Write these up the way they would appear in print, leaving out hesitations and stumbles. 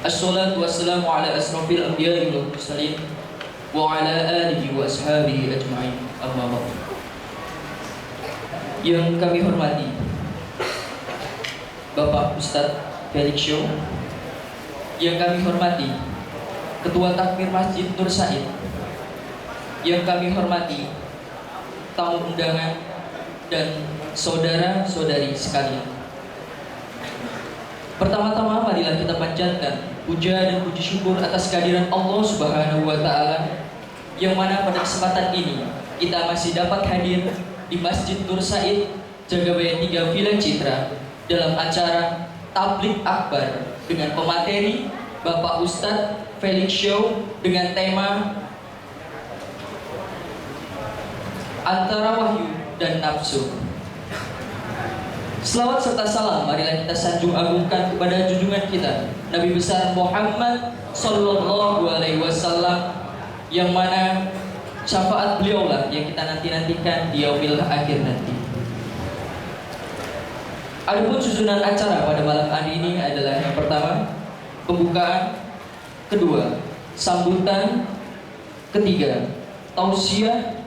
Assalatu wassalamu ala asrafil anbiya'i wal mursalin wa ala alihi wa ashabihi ajma'in. Amma ba'du. Yang kami hormati Bapak Ustadz Felix Show, yang kami hormati Ketua Takmir Masjid Nur Said, yang kami hormati tamu undangan dan saudara-saudari sekalian. Pertama-tama marilah kita panjatkan puja dan puji syukur atas kehadiran Allah Subhanahu wa Ta'ala, yang mana pada kesempatan ini kita masih dapat hadir di Masjid Nur Said, Jagabaya 3 Villa Citra dalam acara Tabligh Akbar dengan pemateri Bapak Ustadz Felix Show dengan tema Antara Wahyu dan Nafsu. Selawat serta salam marilah kita sanjung agungkan kepada junjungan kita Nabi besar Muhammad Sallallahu Alaihi Wasallam, yang mana syafaat beliau lah yang kita nantikan di yaumil akhir nanti. Adapun susunan acara pada malam hari ini adalah yang pertama pembukaan, kedua sambutan, ketiga tausiah,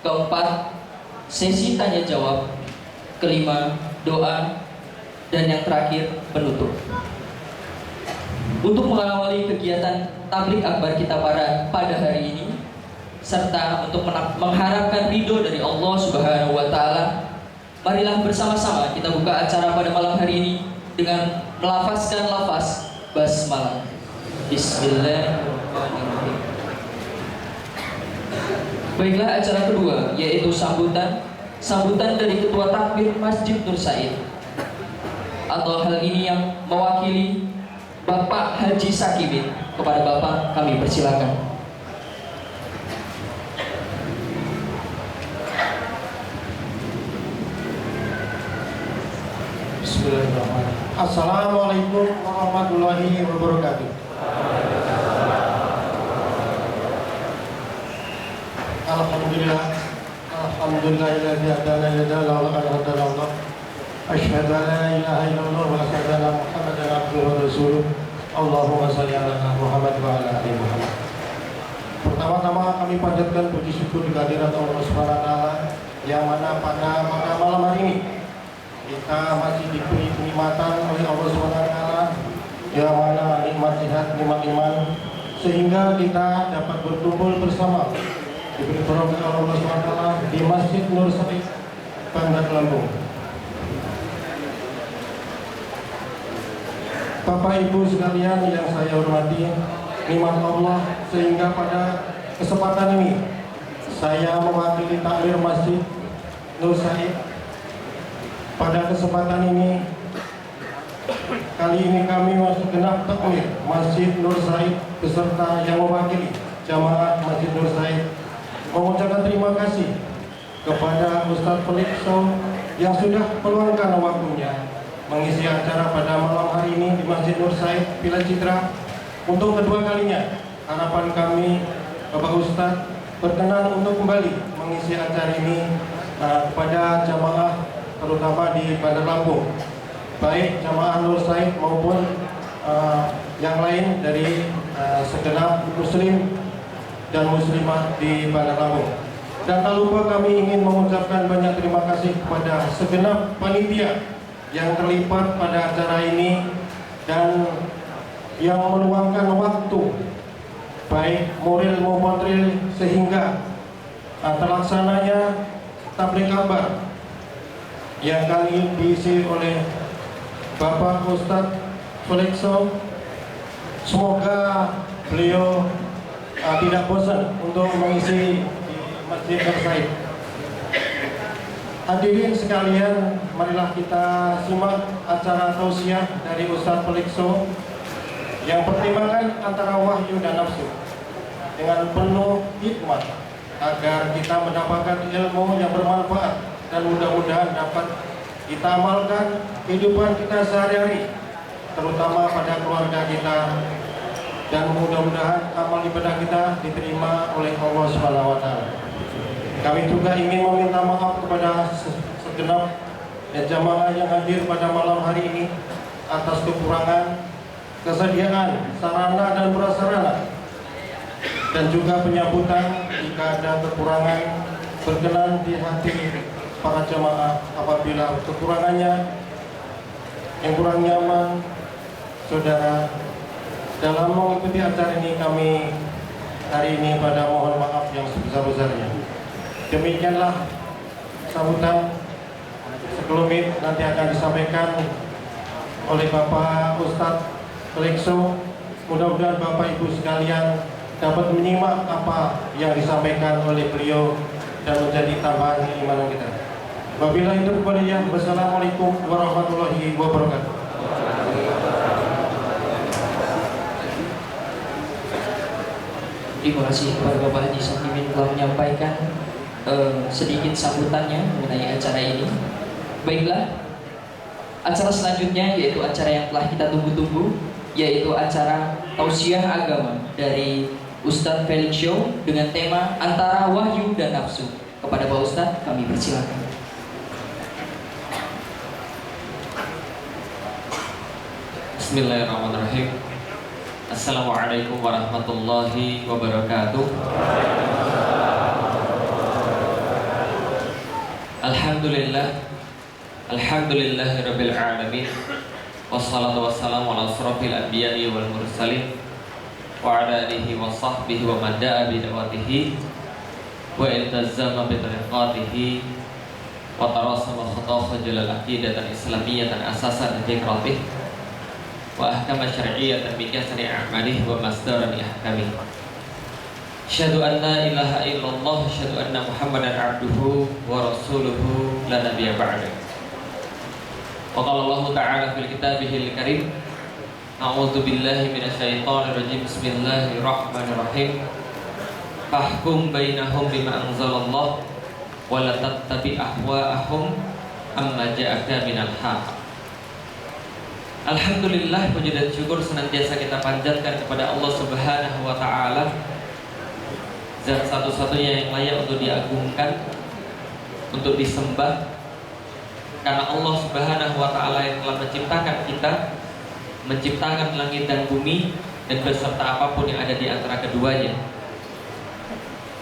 keempat sesi tanya jawab, kelima doa, dan yang terakhir penutup. Untuk mengawali kegiatan tabligh akbar kita pada hari ini, serta untuk mengharapkan ridho dari Allah Subhanahu wa Ta'ala, marilah bersama-sama kita buka acara pada malam hari ini dengan melafazkan lafaz basmalah. Bismillahirrahmanirrahim. Baiklah, acara kedua yaitu sambutan dari Ketua Takmir Masjid Nur Said, atau hal ini yang mewakili Bapak Haji Sakibin. Kepada Bapak kami persilakan. Bismillahirrahmanirrahim. Assalamualaikum warahmatullahi wabarakatuh. Alhamdulillahilladzi hadana ila Allah. Asyhadu an la ilaha illallah wa asyhadu anna Muhammadan abduhu wa rasuluh. Allahumma shalli ala Muhammad wa ala ali Muhammad. Pertama-tama kami panjatkan puji syukur kehadirat Allah Subhanahu wa Ta'ala, yang mana pada malam hari ini kita masih diberi kenikmatan oleh Allah Subhanahu wa Ta'ala, yang mana nikmat sehat, nikmat iman, sehingga kita dapat berkumpul bersama diberi berkat Allah Subhanahu wa Ta'ala di Masjid Nur Said, Bandar Lampung. Bapak Ibu sekalian yang saya hormati, nikmat Allah, sehingga pada kesempatan ini saya mewakili takmir Masjid Nur Said. Pada kesempatan ini, kali ini kami segenap takmir Masjid Nur Said beserta yang mewakili jamaah Masjid Nur Said mengucapkan terima kasih kepada Ustadz Felix Show yang sudah meluangkan waktunya mengisi acara pada malam hari ini di Masjid Nur Said Villa Citra untuk kedua kalinya. Harapan kami Bapak Ustadz berkenan untuk kembali mengisi acara ini kepada jamaah terutama di Bandar Lampung, baik jamaah Nur Said maupun yang lain dari segenap muslim dan muslimah di Bandar Lampung. Dan tak lupa kami ingin mengucapkan banyak terima kasih kepada segenap panitia yang terlibat pada acara ini dan yang meluangkan waktu baik moral maupun real sehingga terlaksananya tabligh akbar yang kali ini diisi oleh Bapak Ustadz Felix Show. Semoga beliau tidak bosan untuk mengisi di Masjid Nur Said. Hadirin sekalian, marilah kita simak acara tausiah dari Ustadz Felix Show yang pertimbangan antara wahyu dan nafsu dengan penuh hikmat agar kita mendapatkan ilmu yang bermanfaat dan mudah-mudahan dapat kita amalkan kehidupan kita sehari-hari, terutama pada keluarga kita, dan mudah-mudahan amal ibadah kita diterima oleh Allah Subhanahu wa Ta'ala. Kami juga ingin meminta maaf kepada segenap jamaah yang hadir pada malam hari ini atas kekurangan kesediaan sarana dan prasarana, dan juga penyambutan jika ada kekurangan berkenan di hati para jamaah apabila kekurangannya yang kurang nyaman. Saudara, dalam mengikuti acara ini kami hari ini pada mohon maaf yang sebesar-besarnya. Demikianlah sambutan sekelumit nanti akan disampaikan oleh Bapak Ustadz Lekso. Mudah-mudahan Bapak Ibu sekalian dapat menyimak apa yang disampaikan oleh beliau dan menjadi tambahan keimanan kita. Wabillahi taufiq wal hidayah. Wassalamualaikum warahmatullahi wabarakatuh. Terima kasih kepada Bapak Haji Sakimin telah menyampaikan sedikit sambutannya mengenai acara ini. Baiklah, acara selanjutnya yaitu acara yang telah kita tunggu-tunggu, yaitu acara tausiah agama dari Ustadz Felix Show dengan tema antara wahyu dan nafsu. Kepada Pak Ustadz kami persilakan. Bismillahirrahmanirrahim. Assalamualaikum warahmatullahi wabarakatuh. Alhamdulillahirabbil alamin. Wassalatu wassalamu ala asrofil anbiya'i wal mursalin wa ala alihi wa sahbihi wa man da'a bi da'watihi wa iltazama bi tariqatihi wa tarasama khutawah jalal aqidatan islamiyatan asasan fikratihi wa ahkama syar'iyyatan bi kasri a'malih wa masdaran ihkamih. Asyhadu an la ilaha illallah, asyhadu anna Muhammadan abduhu wa rasuluhu la nabiyya ba'da. Wa qala Allah ta'ala fil kitabihil karim, a'udzu billahi minasyaitonir rajim. Bismillahirrahmanirrahim. Fahkum bainahum bima anzalallah wa la tattabi ahwa'ahum amma ja'aka minal haqq. Alhamdulillah, puji dan syukur senantiasa kita panjatkan kepada Allah Subhanahu wa taala, zat satu-satunya yang layak untuk diagungkan, untuk disembah. Karena Allah Subhanahu wa taala yang telah menciptakan kita, menciptakan langit dan bumi dan beserta apapun yang ada di antara keduanya.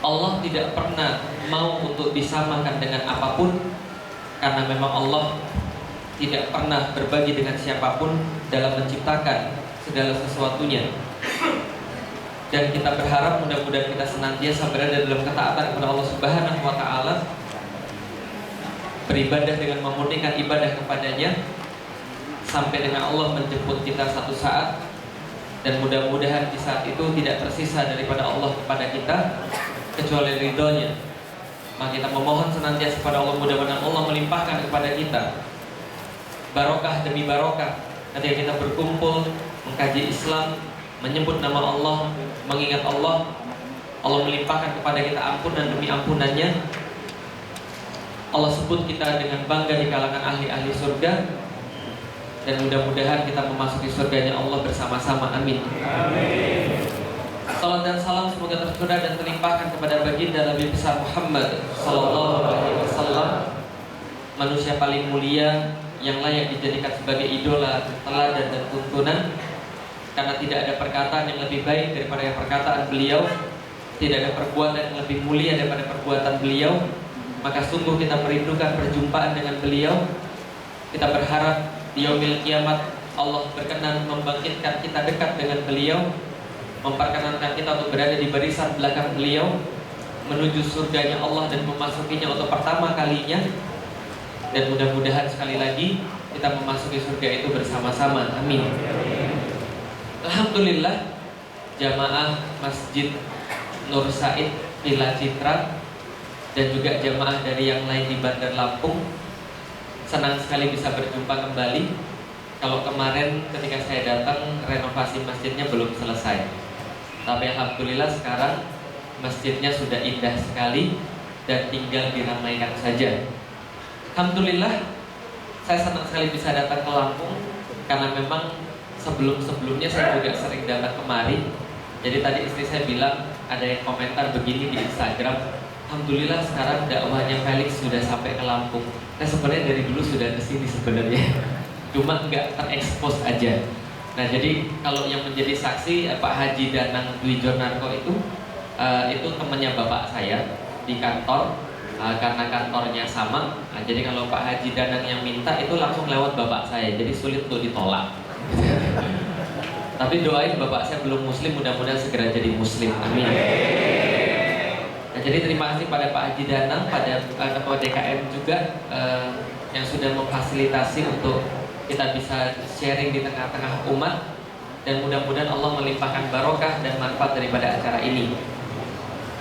Allah tidak pernah mau untuk disamakan dengan apapun, karena memang Allah tidak pernah berbagi dengan siapapun dalam menciptakan segala sesuatunya. Dan kita berharap mudah-mudahan kita senantiasa berada dalam ketaatan kepada Allah Subhanahu wa taala, beribadah dengan memurnikan ibadah kepadanya sampai dengan Allah menjemput kita satu saat. Dan mudah-mudahan di saat itu tidak tersisa daripada Allah kepada kita kecuali ridhonya. Maka kita memohon senantiasa kepada Allah, mudah-mudahan Allah melimpahkan kepada kita barokah demi barokah ketika kita berkumpul mengkaji Islam, menyebut nama Allah, mengingat Allah. Allah melimpahkan kepada kita ampunan demi ampunannya. Allah sebut kita dengan bangga di kalangan ahli-ahli surga, dan mudah-mudahan kita memasuki surganya Allah bersama-sama. Amin. Amin. Salam dan salam semoga tercurah dan terlimpahkan kepada baginda Nabi besar Muhammad sallallahu alaihi wasallam, manusia paling mulia yang layak dijadikan sebagai idola, teladan dan tuntunan. Karena tidak ada perkataan yang lebih baik daripada perkataan beliau, tidak ada perbuatan yang lebih mulia daripada perbuatan beliau. Maka sungguh kita merindukan perjumpaan dengan beliau. Kita berharap di yaumil kiamat Allah berkenan membangkitkan kita dekat dengan beliau, memperkenankan kita untuk berada di barisan belakang beliau, menuju surganya Allah dan memasukinya untuk pertama kalinya. Dan mudah-mudahan sekali lagi kita memasuki surga itu bersama-sama. Amin. Alhamdulillah, jamaah Masjid Nur Said Villa Citra dan juga jamaah dari yang lain di Bandar Lampung, senang sekali bisa berjumpa kembali. Kalau kemarin ketika saya datang renovasi masjidnya belum selesai, tapi alhamdulillah sekarang masjidnya sudah indah sekali dan tinggal diramaikan saja. Alhamdulillah, saya senang sekali bisa datang ke Lampung karena memang sebelum-sebelumnya saya juga sering datang kemari. Jadi tadi istri saya bilang ada yang komentar begini di Instagram, alhamdulillah sekarang dakwahnya Felix sudah sampai ke Lampung. Nah sebenarnya dari dulu sudah kesini sebenarnya. cuma nggak terekspos aja. Nah, jadi kalau yang menjadi saksi Pak Haji Danang Dwi Jonarko itu temannya bapak saya di kantor, karena kantornya sama. Nah, jadi kalau Pak Haji Danang yang minta itu langsung lewat bapak saya, jadi sulit untuk ditolak. Tapi doain bapak saya belum muslim, mudah-mudahan segera jadi muslim, amin. Nah, jadi terima kasih pada Pak Haji Danang, pada Ketua DKM juga yang sudah memfasilitasi untuk kita bisa sharing di tengah-tengah umat, dan mudah-mudahan Allah melimpahkan barokah dan manfaat daripada acara ini.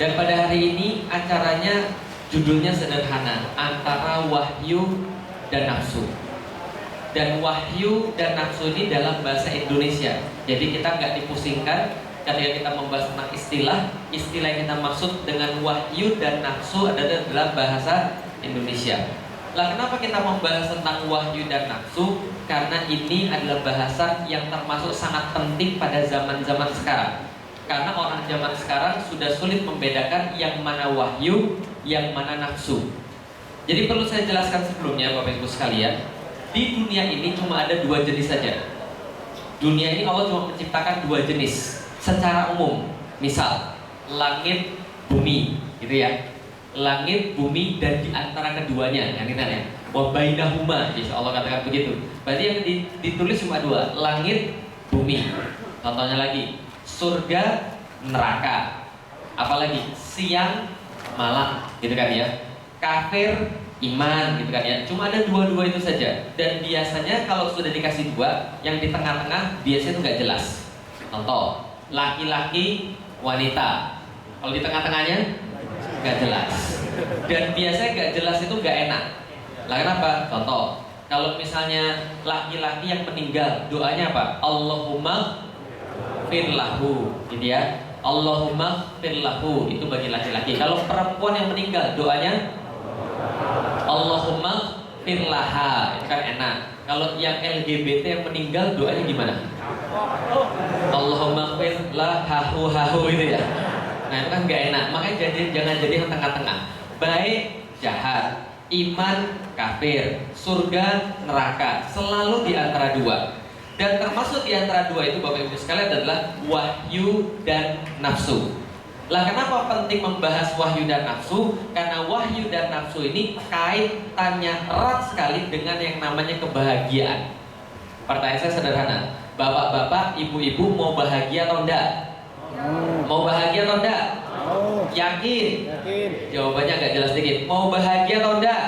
Dan pada hari ini acaranya judulnya sederhana, antara wahyu dan nafsu. Dan wahyu dan nafsu ini dalam bahasa Indonesia. Jadi kita nggak dipusingkan ketika kita membahas tentang istilah yang kita maksud dengan wahyu dan nafsu adalah dalam bahasa Indonesia. Lah, kenapa kita membahas tentang wahyu dan nafsu? Karena ini adalah bahasa yang termasuk sangat penting pada zaman-zaman sekarang. Karena orang zaman sekarang sudah sulit membedakan yang mana wahyu, yang mana nafsu. Jadi perlu saya jelaskan sebelumnya, Bapak Ibu sekalian, di dunia ini cuma ada dua jenis saja. Dunia ini Allah cuma menciptakan dua jenis secara umum. Misal, langit, bumi, gitu ya. Langit, bumi, dan di antara keduanya, yang kita ya. Wa bainahuma, insya Allah katakan begitu. Berarti yang ditulis cuma dua, langit, bumi. Contohnya lagi, surga, neraka. Apalagi siang, malam, gitu kan ya. Kafir, iman, gitu kan ya. Cuma ada dua-dua itu saja. Dan biasanya kalau sudah dikasih dua, yang di tengah-tengah biasanya itu nggak jelas. Contoh, laki-laki, wanita. Kalau di tengah-tengahnya nggak jelas. Dan biasanya nggak jelas itu nggak enak. Lah kenapa? Contoh, kalau misalnya laki-laki yang meninggal, doanya apa? Allahumma firlahu, gitu ya. Allahumma firlahu, itu bagi laki-laki. Kalau perempuan yang meninggal, doanya Allahumma firlaha, itu kan enak. Kalau yang LGBT yang meninggal, doanya gimana? Allahumma firlahu hahu, itu ya. Nah, itu kan nggak enak. Makanya jangan jadi yang tengah-tengah. Baik, jahat, iman, kafir, surga, neraka, selalu di antara dua. Dan termasuk di antara dua itu, Bapak Ibu sekalian, adalah wahyu dan nafsu. Lah, kenapa penting membahas wahyu dan nafsu? Karena wahyu dan nafsu ini kaitannya erat sekali dengan yang namanya kebahagiaan. Pertanyaan saya sederhana, bapak-bapak, ibu-ibu mau bahagia atau enggak? Mau bahagia atau enggak? Yakin? Jawabannya agak jelas dikit. Mau bahagia atau enggak?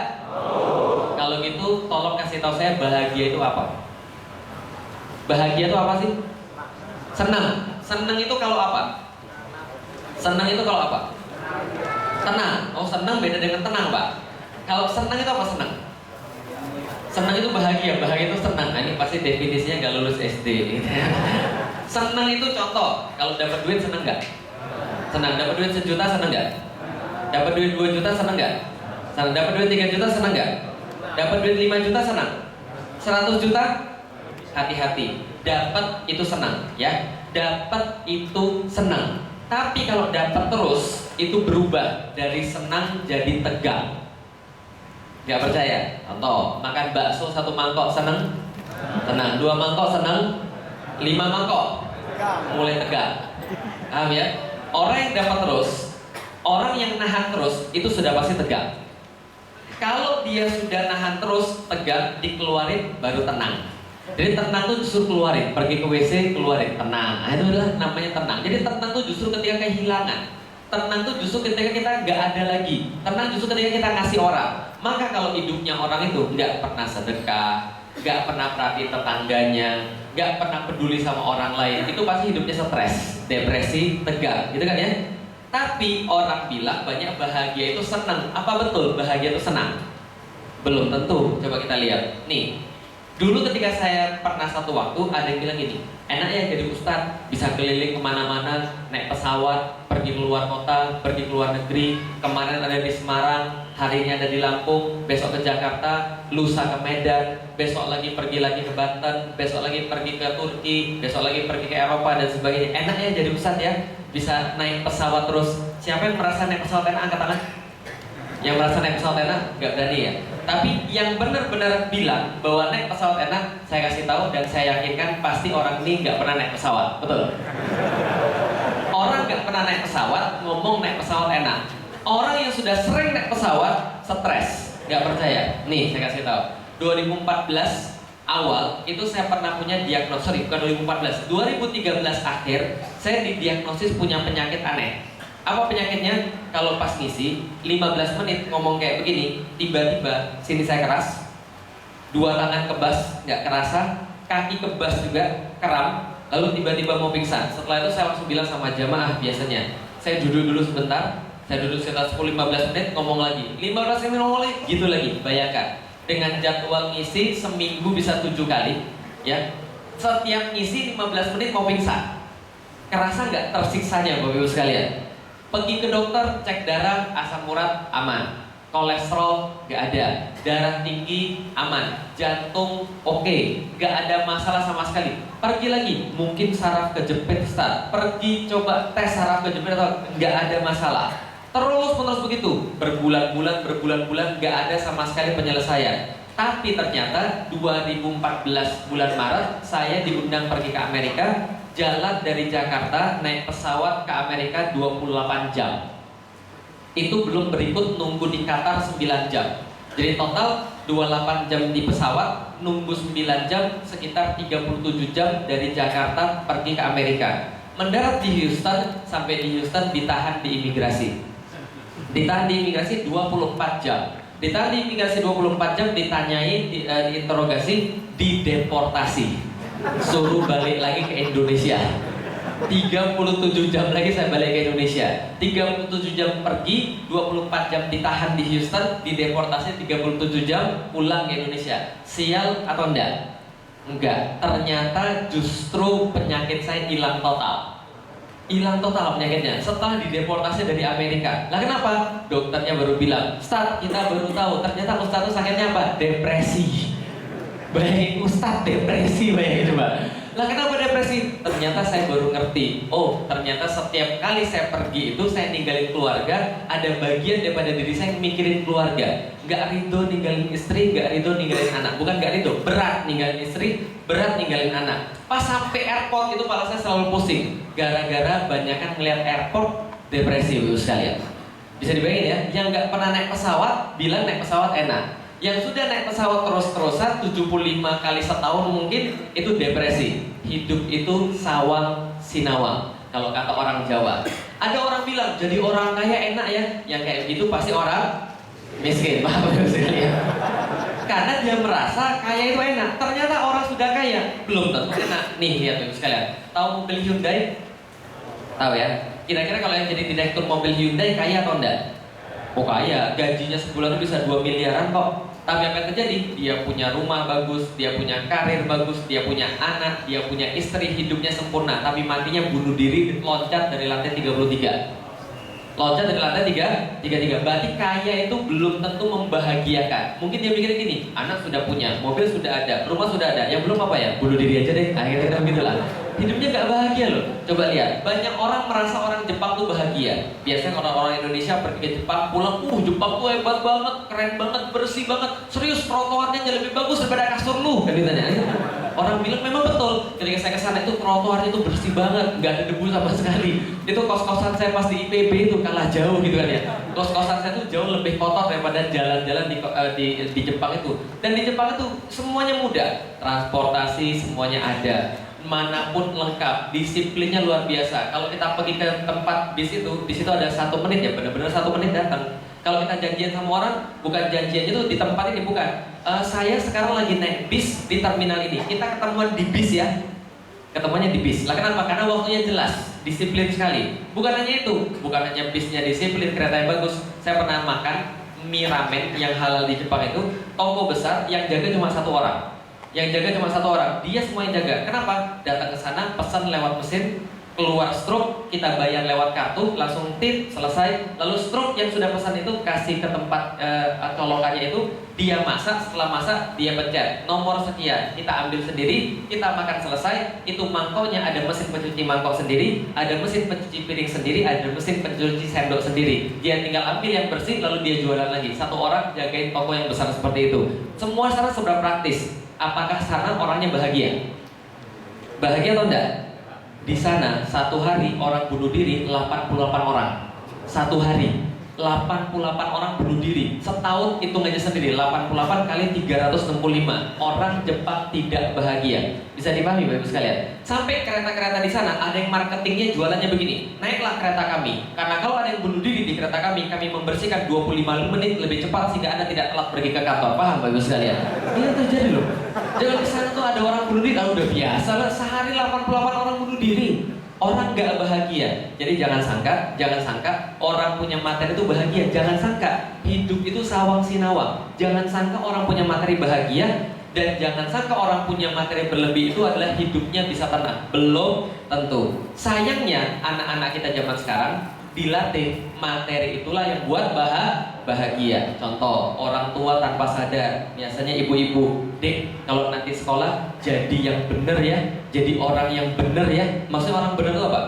Kalau gitu, tolong kasih tahu saya bahagia itu apa? Bahagia itu apa sih? Senang. Senang itu kalau apa? Senang itu kalau apa? Tenang. Oh, senang beda dengan tenang, Pak. Kalau senang itu apa senang? Senang itu bahagia. Bahagia itu senang. Nah, ini pasti definisinya nggak lulus SD. Gitu ya. Senang itu contoh. Kalau dapat duit senang nggak? Senang. Dapat duit 1 juta senang nggak? Dapat duit 2 juta senang nggak? Senang. Dapat duit 3 juta senang nggak? Dapat duit 5 juta senang. 100 juta? Hati-hati, dapat itu senang, ya. Dapat itu senang. Tapi kalau dapat terus, itu berubah dari senang jadi tegang. Gak percaya? Contoh, makan bakso 1 mangkok senang, tenang. 2 mangkok senang, 5 mangkok mulai tegang. Paham ya? Orang yang dapat terus, orang yang nahan terus, itu sudah pasti tegang. Kalau dia sudah nahan terus, tegang, dikeluarin, baru tenang. Jadi tenang tuh justru keluarin, pergi ke WC keluarin, tenang. Nah, itu adalah namanya tenang. Jadi tenang tuh justru ketika kehilangan. Tenang tuh justru ketika kita nggak ada lagi. Tenang justru ketika kita ngasih orang. Maka kalau hidupnya orang itu nggak pernah sedekah, nggak pernah perhati tetangganya, nggak pernah peduli sama orang lain, itu pasti hidupnya stres, depresi, tegang, gitu kan ya. Tapi orang bilang banyak bahagia itu senang. Apa betul bahagia itu senang? Belum tentu. Coba kita lihat. Nih. Dulu ketika saya pernah satu waktu ada yang bilang gini, enak ya jadi ustadz, bisa keliling kemana-mana, naik pesawat, pergi ke luar kota, pergi ke luar negeri. Kemarin ada di Semarang, hari ini ada di Lampung, besok ke Jakarta, lusa ke Medan, besok lagi pergi ke Banten, besok lagi pergi ke Turki, besok lagi pergi ke Eropa dan sebagainya. Enak ya jadi ustadz ya, bisa naik pesawat terus. Siapa yang merasa naik pesawat enak angkat tangan? Yang merasa naik pesawat enak nggak berani ya. Tapi yang benar-benar bilang bahwa naik pesawat enak, saya kasih tahu dan saya yakinkan pasti orang ini nggak pernah naik pesawat, betul? Orang nggak pernah naik pesawat ngomong naik pesawat enak. Orang yang sudah sering naik pesawat stres, nggak percaya. Nih saya kasih tahu. 2014 awal itu saya pernah punya diagnosis, bukan 2014, 2013 akhir saya didiagnosis punya penyakit aneh. Apa penyakitnya? Kalau pas ngisi 15 menit ngomong kayak begini, tiba-tiba sini saya keras, dua tangan kebas nggak kerasa, kaki kebas juga kram, lalu tiba-tiba mau pingsan. Setelah itu saya langsung bilang sama jamaah biasanya, saya duduk dulu sebentar, saya duduk sekitar 10-15 menit ngomong lagi, 15 menit ngomong lagi, gitu lagi. Bayangkan dengan jadwal ngisi seminggu bisa 7 kali, ya. Setiap ngisi 15 menit mau pingsan. Kerasa nggak tersiksanya Bapak Ibu sekalian? Pergi ke dokter, cek darah, asam urat aman, kolesterol nggak ada, darah tinggi aman, jantung oke, nggak ada masalah sama sekali. Pergi lagi, mungkin saraf kejepit start, pergi coba tes saraf kejepit atau nggak ada masalah. Terus menerus begitu, berbulan-bulan nggak ada sama sekali penyelesaian. Tapi ternyata 2014 bulan Maret saya diundang pergi ke Amerika, jalan dari Jakarta naik pesawat ke Amerika 28 jam. Itu belum berikut nunggu di Qatar 9 jam. Jadi total 28 jam di pesawat, nunggu 9 jam, sekitar 37 jam dari Jakarta pergi ke Amerika. Mendarat di Houston, sampai di Houston ditahan di imigrasi. Ditahan di imigrasi 24 jam. Ditahan di imigrasi 24 jam, ditanyai, diinterogasi, dideportasi. Suruh balik lagi ke Indonesia. 37 jam lagi saya balik ke Indonesia. 37 jam pergi, 24 jam ditahan di Houston, dideportasi 37 jam pulang ke Indonesia. Sial atau enggak? Enggak. Ternyata justru penyakit saya hilang total. Hilang total penyakitnya setelah dideportasi dari Amerika. Lah kenapa? Dokternya baru bilang, Ustadz, kita baru tahu ternyata Ustadz itu sakitnya apa? Depresi. Bayangin Ustadz depresi, bayangin coba. Lah kenapa depresi? Ternyata saya baru ngerti. Oh, ternyata setiap kali saya pergi itu saya ninggalin keluarga, ada bagian daripada diri saya yang mikirin keluarga. Gak ridho ninggalin istri, gak ridho ninggalin anak. Bukan gak ridho, berat ninggalin istri, berat ninggalin anak. Pas sampai airport itu kepala saya selalu pusing. Gara-gara banyakan ngeliat airport, depresi Bapak sekalian. Bisa dibayangin ya, yang gak pernah naik pesawat bilang naik pesawat enak. Yang sudah naik pesawat terus-terusan 75 kali setahun mungkin itu depresi. Hidup itu sawang sinawang kalau kata orang Jawa. Ada orang bilang jadi orang kaya enak ya. Yang kayak gitu pasti orang miskin. Paham sekalian? Karena dia merasa kaya itu enak. Ternyata orang sudah kaya belum tentu enak. Nih lihat Bapak sekalian. Tahu mobil Hyundai? Tahu ya? Kira-kira kalau yang jadi direktur mobil Hyundai kaya atau enggak? Oh kaya, gajinya sebulan itu bisa 2 miliaran kok. Tapi apa yang terjadi? Dia punya rumah bagus, dia punya karir bagus, dia punya anak, dia punya istri, hidupnya sempurna. Tapi matinya bunuh diri, loncat dari lantai 33. Loncat dari lantai 33. Berarti kaya itu belum tentu membahagiakan. Mungkin dia mikir gini, anak sudah punya, mobil sudah ada, rumah sudah ada, yang belum apa ya? Bunuh diri aja deh, akhirnya begitulah. Hidupnya gak bahagia loh. Coba lihat, banyak orang merasa orang Jepang tuh bahagia. Biasanya orang-orang Indonesia pergi ke Jepang, pulang, Jepang tuh hebat banget, keren banget, bersih banget. Serius, trotoarnya lebih bagus daripada kasur lu, kan ditanya. Orang bilang memang betul. Ketika saya kesana itu trotoarnya tuh bersih banget, nggak ada debu sama sekali. Itu kos-kosan saya pas di IPB itu kalah jauh gitu kan ya. Kos-kosan saya tuh jauh lebih kotor daripada jalan-jalan di Jepang itu. Dan di Jepang itu semuanya mudah, transportasi semuanya ada. Manapun lengkap, disiplinnya luar biasa. Kalau kita pergi ke tempat bis itu, di situ ada 1 menit ya, benar-benar 1 menit datang. Kalau kita janjian sama orang, bukan janjiannya itu di tempat ini, bukan. Saya sekarang lagi naik bis di terminal ini. Kita ketemuan di bis ya. Ketemuannya di bis. Lah kenapa? Karena waktunya jelas, disiplin sekali. Bukan hanya itu, bukan hanya bisnya disiplin, keretanya bagus. Saya pernah makan mie ramen yang halal di Jepang itu, toko besar yang jaga cuma 1 orang. Yang jaga cuma 1 orang, dia semua yang jaga. Kenapa? Datang ke sana, pesan lewat mesin, keluar stroke, kita bayar lewat kartu, langsung tit, selesai. Lalu stroke yang sudah pesan itu kasih ke tempat colokannya itu, dia masak, setelah masak dia pencet nomor sekian, kita ambil sendiri, kita makan selesai. Itu mangkoknya ada mesin pencuci mangkok sendiri, ada mesin pencuci piring sendiri, ada mesin pencuci sendok sendiri. Dia tinggal ambil yang bersih lalu dia jualan lagi. Satu orang jagain toko yang besar seperti itu. Semua sana seberapa praktis. Apakah sana orangnya bahagia? Bahagia atau enggak? Di sana satu hari orang bunuh diri 88 orang. Satu hari 88 orang bunuh diri. Setahun hitung aja sendiri, 88 kali 365. Orang Jepang tidak bahagia. Bisa dipahami Bapak Ibu sekalian? Sampai kereta-kereta di sana ada yang marketingnya jualannya begini. Naiklah kereta kami, karena kalau ada yang bunuh diri di kereta kami membersihkan 25 menit lebih cepat sehingga Anda tidak telat pergi ke kantor. Paham Bapak Ibu sekalian? Ini terjadi loh. Jangan di sana tuh ada orang bunuh diri, udah biasa lah, sehari 88 orang bunuh diri. Orang gak bahagia. Jadi jangan sangka orang punya materi itu bahagia. Jangan sangka hidup itu sawang sinawang. Jangan sangka orang punya materi bahagia, dan jangan sangka orang punya materi berlebih itu adalah hidupnya bisa tenang. Belum tentu. Sayangnya anak-anak kita zaman sekarang dilatih materi itulah yang buat bahagia. Contoh, orang tua tanpa sadar, biasanya ibu-ibu, "Dek, kalau nanti sekolah jadi yang bener ya, jadi orang yang bener ya." Maksudnya orang bener itu apa?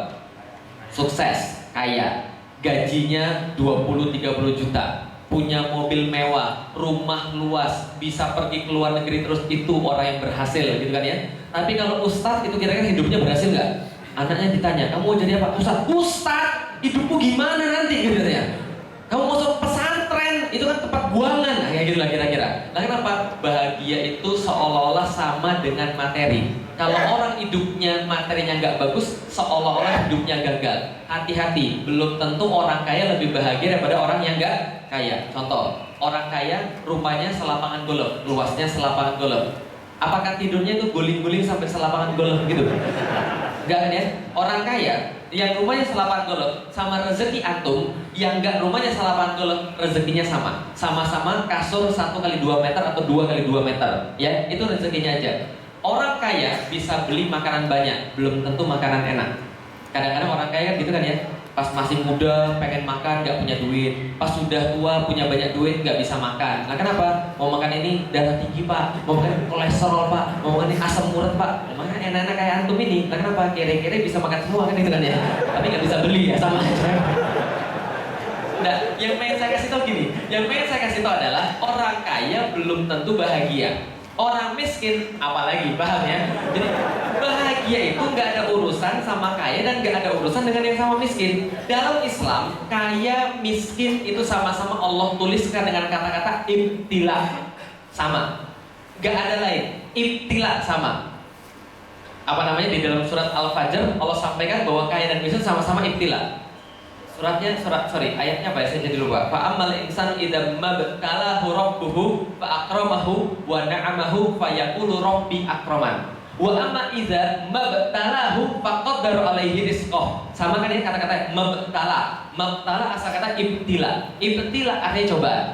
Sukses, kaya, gajinya 20-30 juta, punya mobil mewah, rumah luas, bisa pergi ke luar negeri terus, itu orang yang berhasil gitu kan ya. Tapi kalau ustadz itu kira-kira hidupnya berhasil nggak? Anaknya ditanya, "Kamu mau jadi apa?" Ustadz, hidupmu gimana nanti gitu ya? "Kamu masuk pesantren, itu kan tempat buangan." Nah, kayak gitu lah kira-kira. Nah, kenapa? Bahagia itu seolah-olah sama dengan materi. Kalau orang hidupnya materinya nggak bagus, seolah-olah hidupnya gagal. Hati-hati, belum tentu orang kaya lebih bahagia daripada orang yang nggak kaya. Contoh, orang kaya rumahnya selapangan golf, luasnya selapangan golf. Apakah tidurnya itu guling-guling sampai selapangan golf gitu? Enggak kan ya? Orang kaya yang rumahnya selapangan golf sama rezeki antum yang enggak rumahnya selapangan golf, rezekinya sama. Sama-sama kasur 1x2 meter atau 2x2 meter. Ya, itu rezekinya aja. Orang kaya bisa beli makanan banyak, belum tentu makanan enak. Kadang-kadang orang kaya gitu kan ya, pas masih muda pengen makan nggak punya duit, pas sudah tua punya banyak duit nggak bisa makan. Nah kenapa? Mau makan ini darah tinggi pak, mau makan kolesterol pak, mau makan ini asam urat pak, mau makan enak-enak kayak antum ini. Nah kenapa? Kira-kira bisa makan semua kan itu kan ya, tapi nggak bisa beli ya, sama aja. Nah, yang pengen saya kasih tau gini, yang pengen saya kasih tau adalah orang kaya belum tentu bahagia. Orang miskin apalagi, paham ya? Jadi bahagia itu nggak ada urusan sama kaya dan nggak ada urusan dengan yang sama miskin. Dalam Islam, kaya miskin itu sama-sama Allah tuliskan dengan kata-kata ibtila, sama. Nggak ada lain, ibtila sama. Apa namanya di dalam surat Al-Fajr Allah sampaikan bahwa kaya dan miskin sama-sama ibtila. Ayatnya apa ya? Saya jadi lupa. Fa ammal insanu idza mabtalahu rabbuhu fa akramahu wa na'amahu fa yaqulu rabbi akraman. Wa amma idza mabtalahu fa qaddara alaihi rizqah. Sama kan ini kata-kata mabtala. Mabtala asal kata ibtila. Ibtila artinya cobaan.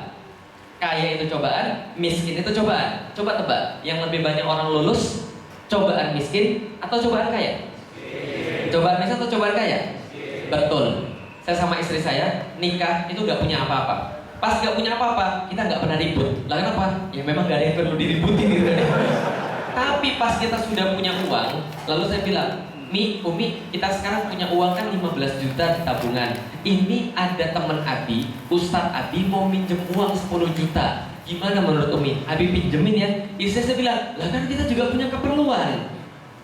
Kaya itu cobaan, miskin itu cobaan. Coba tebak, yang lebih banyak orang lulus cobaan miskin atau cobaan kaya? Cobaan miskin atau cobaan kaya? Betul. Saya sama istri saya nikah itu nggak punya apa-apa. Pas nggak punya apa-apa, kita nggak pernah ribut. Lah kenapa? Ya memang nggak ada yang perlu diributin gitu. Tapi pas kita sudah punya uang, lalu saya bilang, Umi, kita sekarang punya uang kan 15 juta di tabungan. Ini ada teman Abi, Ustadz Abi mau minjem uang 10 juta. Gimana menurut Umi? Abi pinjemin ya. Istri saya bilang, lah kan kita juga punya keperluan.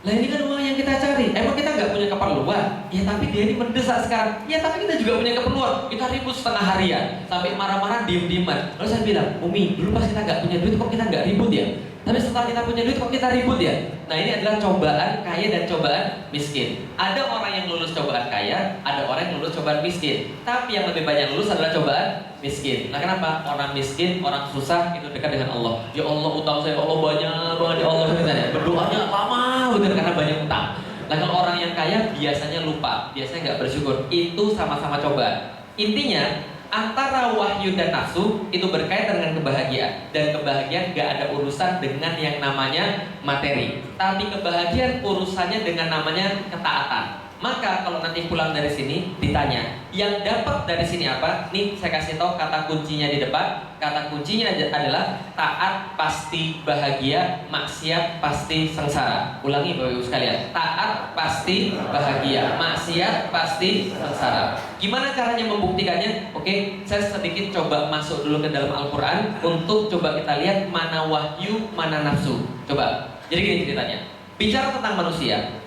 Lah ini kan uang yang kita cari. Emang kita nggak punya keperluan? Ya tapi dia ini mendesak sekarang. Ya tapi kita juga punya keperluan. Kita ribut setengah harian sampai marah-marah diem-dieman. Lalu saya bilang, Umi, dulu pas kita nggak punya duit kok kita nggak ribut ya? Tapi setelah kita punya duit kok kita ribut ya? Nah ini adalah cobaan kaya dan cobaan miskin. Ada orang yang lulus cobaan kaya, ada orang yang lulus cobaan miskin. Tapi yang lebih banyak lulus adalah cobaan miskin. Nah kenapa? Orang miskin, orang susah itu dekat dengan Allah. Ya Allah, utang saya Allah banyak banget ya Allah misalnya. Berdoanya lama bener karena banyak utang. Nah kalau orang yang kaya biasanya lupa, biasanya nggak bersyukur. Itu sama-sama cobaan. Intinya antara wahyu dan nafsu itu berkaitan dengan kebahagiaan, dan kebahagiaan gak ada urusan dengan yang namanya materi, tapi kebahagiaan urusannya dengan namanya ketaatan. Maka kalau nanti pulang dari sini ditanya, yang dapat dari sini apa? Nih saya kasih tahu kata kuncinya di depan. Kata kuncinya adalah taat pasti bahagia, maksiat pasti sengsara. Ulangi Bapak Ibu sekalian, taat pasti bahagia, maksiat pasti sengsara. Gimana caranya membuktikannya? Oke, saya sedikit coba masuk dulu ke dalam Al-Quran untuk coba kita lihat mana wahyu, mana nafsu. Coba. Jadi gini ceritanya. Bicara tentang manusia,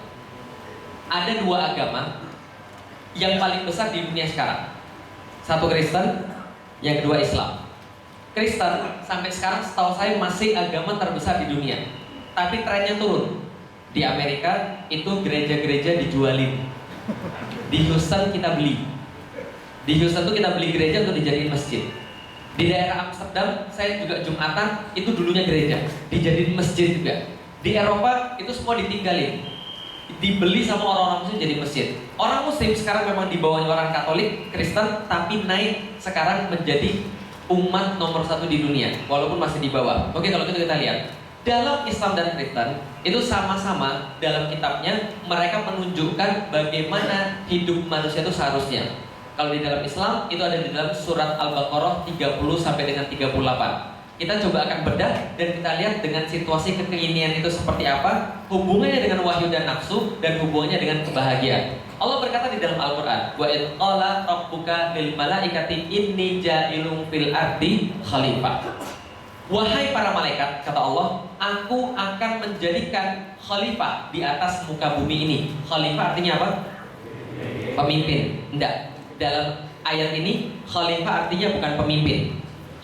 ada dua agama yang paling besar di dunia sekarang. Satu Kristen, yang kedua Islam. Kristen sampai sekarang setahu saya masih agama terbesar di dunia. Tapi trennya turun. Di Amerika itu gereja-gereja dijualin. Di Houston kita beli. Di Houston tuh kita beli gereja untuk dijadiin masjid. Di daerah Amsterdam saya juga Jumatan, itu dulunya gereja, dijadiin masjid juga. Di Eropa itu semua ditinggalin, dibeli sama orang-orang Muslim jadi masjid. Orang Muslim sekarang memang di bawahnya orang Katolik, Kristen, tapi naik sekarang menjadi umat nomor 1 di dunia, walaupun masih di bawah. Oke, kalau gitu kita lihat dalam Islam dan Kristen itu sama-sama dalam kitabnya mereka menunjukkan bagaimana hidup manusia itu seharusnya. Kalau di dalam Islam itu ada di dalam surat Al-Baqarah 30 sampai dengan 38. Kita coba akan bedah dan kita lihat dengan situasi kekinian itu seperti apa, hubungannya dengan wahyu dan nafsu, dan hubungannya dengan kebahagiaan. Allah berkata di dalam Al-Quran, wa idh qala rabbuka lil malaikati inni ja'ilun fil ardi khalifah. Wahai para malaikat, kata Allah, aku akan menjadikan khalifah di atas muka bumi ini. Khalifah artinya apa? Pemimpin. Enggak. Dalam ayat ini khalifah artinya bukan pemimpin.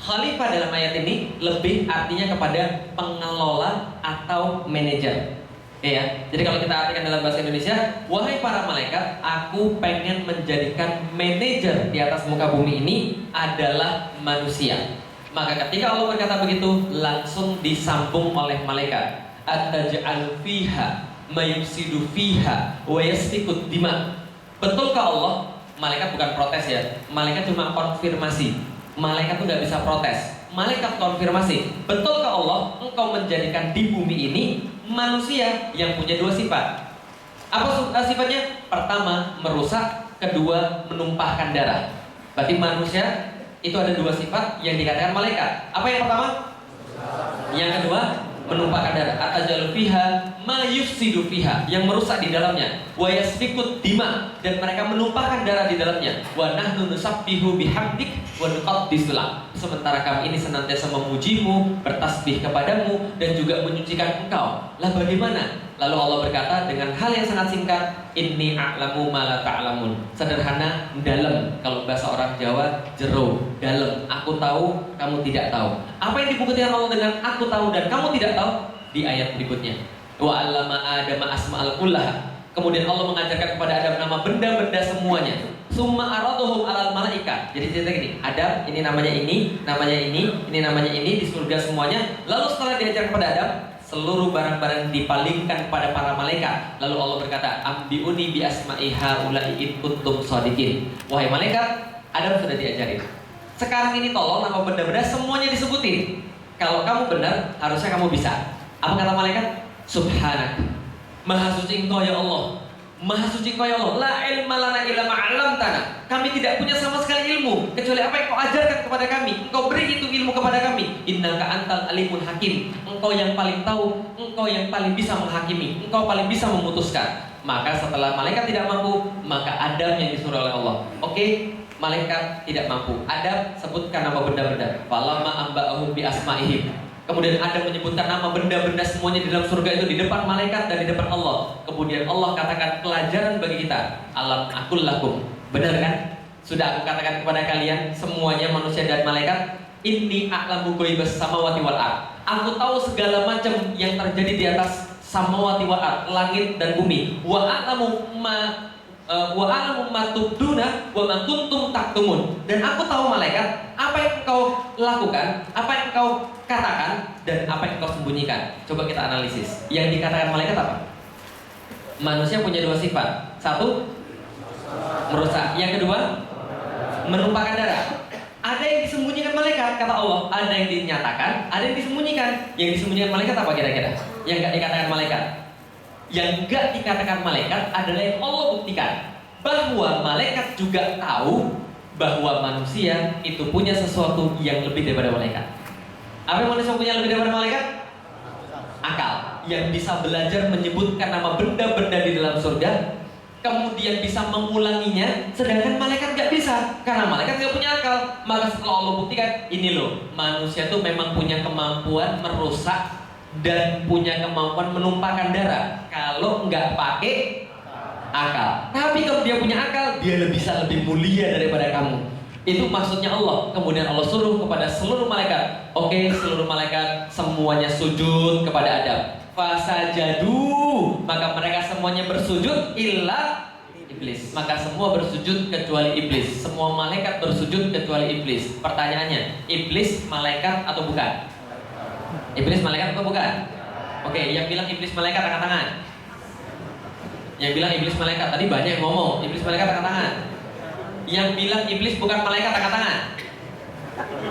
Khalifah dalam ayat ini lebih artinya kepada pengelola atau manajer. Ya, jadi kalau kita artikan dalam bahasa Indonesia, wahai para malaikat, aku pengen menjadikan manajer di atas muka bumi ini adalah manusia. Maka ketika Allah berkata begitu, langsung disambung oleh malaikat. Ataj'al fiha mayufsidu fiha wa yasfikud dima. Betulkah Allah? Malaikat bukan protes ya. Malaikat cuma konfirmasi. Malaikat itu nggak bisa protes. Malaikat konfirmasi, betulkah Allah engkau menjadikan di bumi ini manusia yang punya dua sifat? Apa sifatnya? Pertama, merusak. Kedua, menumpahkan darah. Berarti manusia itu ada dua sifat yang dikatakan malaikat. Apa yang pertama? Yang kedua, menumpahkan darah. Atajal fiha ma yufsidu fiha, yang merusak di dalamnya. Wa yasfikut dima, dan mereka menumpahkan darah di dalamnya. Wa nahnu nusabbihu bihamdik wa nuqaddisu lak. Sementara kami ini senantiasa memujimu, bertasbih kepadamu, dan juga menyucikan engkau. Lah bagaimana? Lalu Allah berkata dengan hal yang sangat singkat, inni a'lamu ma la ta'lamun. Sederhana, dalam. Kalau bahasa orang Jawa, jero, dalam. Aku tahu, kamu tidak tahu. Apa yang dibuktikan Allah dengan aku tahu dan kamu tidak tahu? Di ayat berikutnya. Wa 'allama Adama asma'al kullaha. Kemudian Allah mengajarkan kepada Adam nama benda-benda semuanya. Summa araduhum 'alal malaika. Jadi cerita gini, Adam ini namanya ini namanya ini di surga semuanya. Lalu setelah diajar kepada Adam, seluruh barang-barang dipalingkan kepada para malaikat. Lalu Allah berkata, ambiuni bi asma'i haula'i in kuntum shadiqin. Wahai malaikat, Adam sudah diajarin. Sekarang ini tolong nama benda-benda semuanya disebutin. Kalau kamu benar, harusnya kamu bisa. Apa kata malaikat? Subhanak. Maha suci Engkau ya Allah. Maha suci Engkau ya Allah. La ilma lana illa ma 'allamtana. Kami tidak punya sama sekali ilmu kecuali apa yang Kau ajarkan kepada kami. Engkau beri itu ilmu kepada kami. Innaka antal alimun hakim. Engkau yang paling tahu, Engkau yang paling bisa menghakimi, Engkau paling bisa memutuskan. Maka setelah malaikat tidak mampu, maka Adam yang disuruh oleh Allah. Oke, malaikat tidak mampu. Adam sebutkan nama benda-benda. Falamma amba'ahum bi asma'ihim. Kemudian Adam menyebutkan nama benda-benda semuanya di dalam surga itu di depan malaikat dan di depan Allah. Kemudian Allah katakan pelajaran bagi kita. Alam akul lakum. Benar kan? Sudah aku katakan kepada kalian semuanya manusia dan malaikat. Inni a'lamu ghaibas samawati wal ard. Aku tahu segala macam yang terjadi di atas samawati wal ard, langit dan bumi. Wa a'lamu ma tubduna wa ma kuntum taktumun. Dan aku tahu malaikat apa yang engkau lakukan, apa yang engkau katakan, dan apa yang engkau sembunyikan. Coba kita analisis. Yang dikatakan malaikat apa? Manusia punya dua sifat. Satu, merusak. Yang kedua, menumpahkan darah. Ada yang disembunyikan malaikat, kata Allah. Ada yang dinyatakan, ada yang disembunyikan. Yang disembunyikan malaikat apa kira-kira? Yang gak dikatakan malaikat. Yang enggak dikatakan malaikat adalah yang Allah buktikan bahwa malaikat juga tahu bahwa manusia itu punya sesuatu yang lebih daripada malaikat. Apa yang manusia punya lebih daripada malaikat? Akal, yang bisa belajar menyebutkan nama benda-benda di dalam surga, kemudian bisa mengulanginya, sedangkan malaikat nggak bisa, karena malaikat nggak punya akal. Maka setelah Allah buktikan, ini loh, manusia tuh memang punya kemampuan merusak dan punya kemampuan menumpahkan darah kalau nggak pakai akal. Tapi kalau dia punya akal, dia bisa lebih mulia daripada kamu. Itu maksudnya Allah. Kemudian Allah suruh kepada seluruh malaikat, oke, seluruh malaikat semuanya sujud kepada Adam. Fasajadu, maka mereka semuanya bersujud illa iblis. Maka semua bersujud kecuali iblis. Semua malaikat bersujud kecuali iblis. Pertanyaannya, iblis malaikat atau bukan? Iblis malaikat atau bukan? Oke, yang bilang iblis malaikat angkat tangan. Yang bilang iblis malaikat, tadi banyak yang ngomong iblis malaikat angkat tangan. Yang bilang iblis bukan malaikat angkat tangan.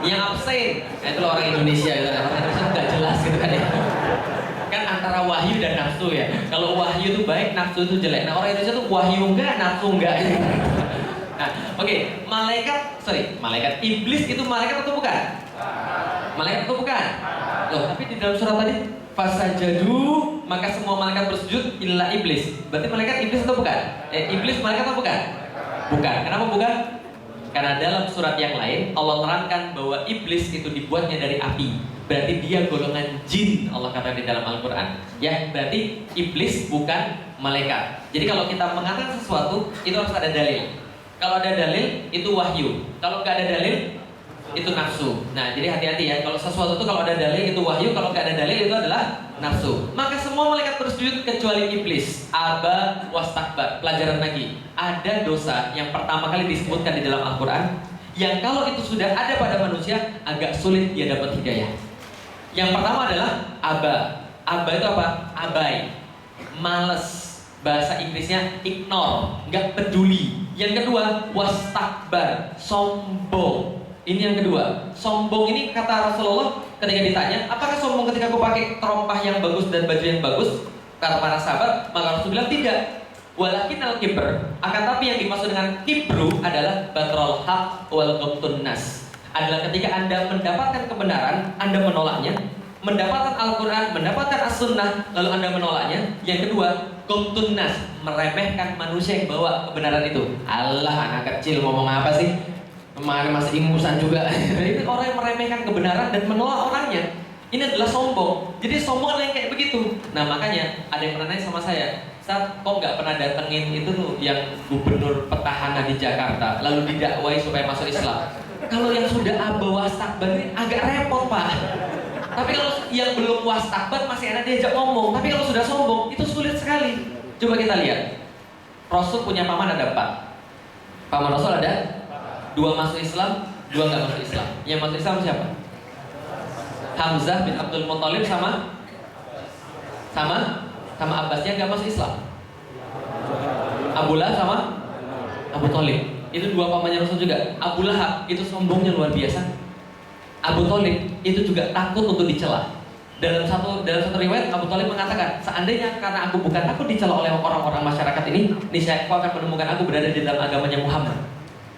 Yang absen, nah itu orang Indonesia gitu. Orang Indonesia nggak jelas gitu kan ya. Kan antara wahyu dan nafsu ya. Kalau wahyu itu baik, nafsu itu jelek. Nah orang Indonesia tuh wahyu enggak, nafsu enggak. Nah, oke, malaikat iblis itu malaikat atau bukan? Malaikat atau bukan? Loh, tapi di dalam surat tadi fasajadu, maka semua malaikat bersujud illa iblis. Berarti malaikat iblis atau bukan? Iblis malaikat atau bukan? Bukan. Kenapa bukan? Karena dalam surat yang lain Allah terangkan bahwa iblis itu dibuatnya dari api. Berarti dia golongan jin, Allah katakan di dalam Al-Quran. Ya, berarti iblis bukan malaikat. Jadi kalau kita mengatakan sesuatu, itu harus ada dalil. Kalau ada dalil, itu wahyu. Kalau nggak ada dalil, itu nafsu. Nah, jadi hati-hati ya. Kalau sesuatu itu kalau ada dalil itu wahyu, kalau nggak ada dalil itu adalah nafsu. Maka semua malaikat bersujud kecuali iblis. Aba wastakbar. Pelajaran lagi. Ada dosa yang pertama kali disebutkan di dalam Al-Quran, yang kalau itu sudah ada pada manusia, agak sulit dia dapat hidayah. Yang pertama adalah aba. Aba itu apa? Abai, males. Bahasa Inggrisnya ignore, nggak peduli. Yang kedua, wastakbar, sombong. Ini yang kedua. Sombong ini kata Rasulullah ketika ditanya, apakah sombong ketika aku pakai terompah yang bagus dan baju yang bagus? Kata para sahabat, maka Rasul bilang tidak. Walakin al-kibr, akan tapi yang dimaksud dengan kibru adalah batrul haq wal ghamtun nas. Adalah ketika Anda mendapatkan kebenaran, Anda menolaknya. Mendapatkan Al-Quran, mendapatkan As-Sunnah, lalu Anda menolaknya. Yang kedua, ghamtun nas, meremehkan manusia yang bawa kebenaran itu. Allah, anak kecil ngomong apa sih? Kemarin masih ingusan juga. Itu orang yang meremehkan kebenaran dan menolak orangnya. Ini adalah sombong. Jadi sombong adalah yang kayak begitu. Nah makanya ada yang pernah nanya sama saya, Ustaz, kok nggak pernah datengin itu tuh yang gubernur petahana di Jakarta, lalu didakwai supaya masuk Islam. Kalau yang sudah aba wastakbar ini agak repot Pak. Tapi kalau yang belum wastakbar masih ada diajak ngomong. Tapi kalau sudah sombong itu sulit sekali. Coba kita lihat. Rasul punya paman ada 4. Paman Rasul ada 2 masuk Islam, 2 nggak masuk Islam. Yang masuk Islam siapa? Hamzah bin Abdul Muthalib sama Abbasnya nggak masuk Islam. Abu Lahab sama Abu Thalib. Itu 2 pamannya Rasul juga. Abu Lahab itu sombongnya luar biasa. Abu Thalib itu juga takut untuk dicela. Dalam satu riwayat Abu Thalib mengatakan, seandainya karena aku bukan takut dicela oleh orang-orang masyarakat ini, niscaya aku akan menemukan aku berada di dalam agamanya Muhammad.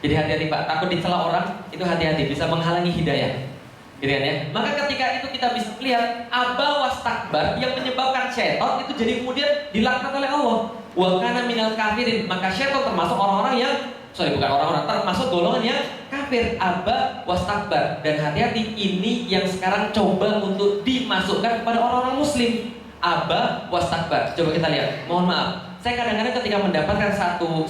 Jadi hati-hati Pak, takut dicela orang itu hati-hati, bisa menghalangi hidayah. Gitu kan ya? Maka ketika itu kita bisa melihat aba wastakbar yang menyebabkan syaitan itu jadi kemudian dilaknat oleh Allah. Wa kana minal kafirin, maka syaitan termasuk orang-orang yang termasuk golongan yang kafir, aba wastakbar. Dan hati-hati, ini yang sekarang coba untuk dimasukkan kepada orang-orang muslim. Aba wastakbar. Coba kita lihat. Mohon maaf, saya kadang-kadang ketika mendapatkan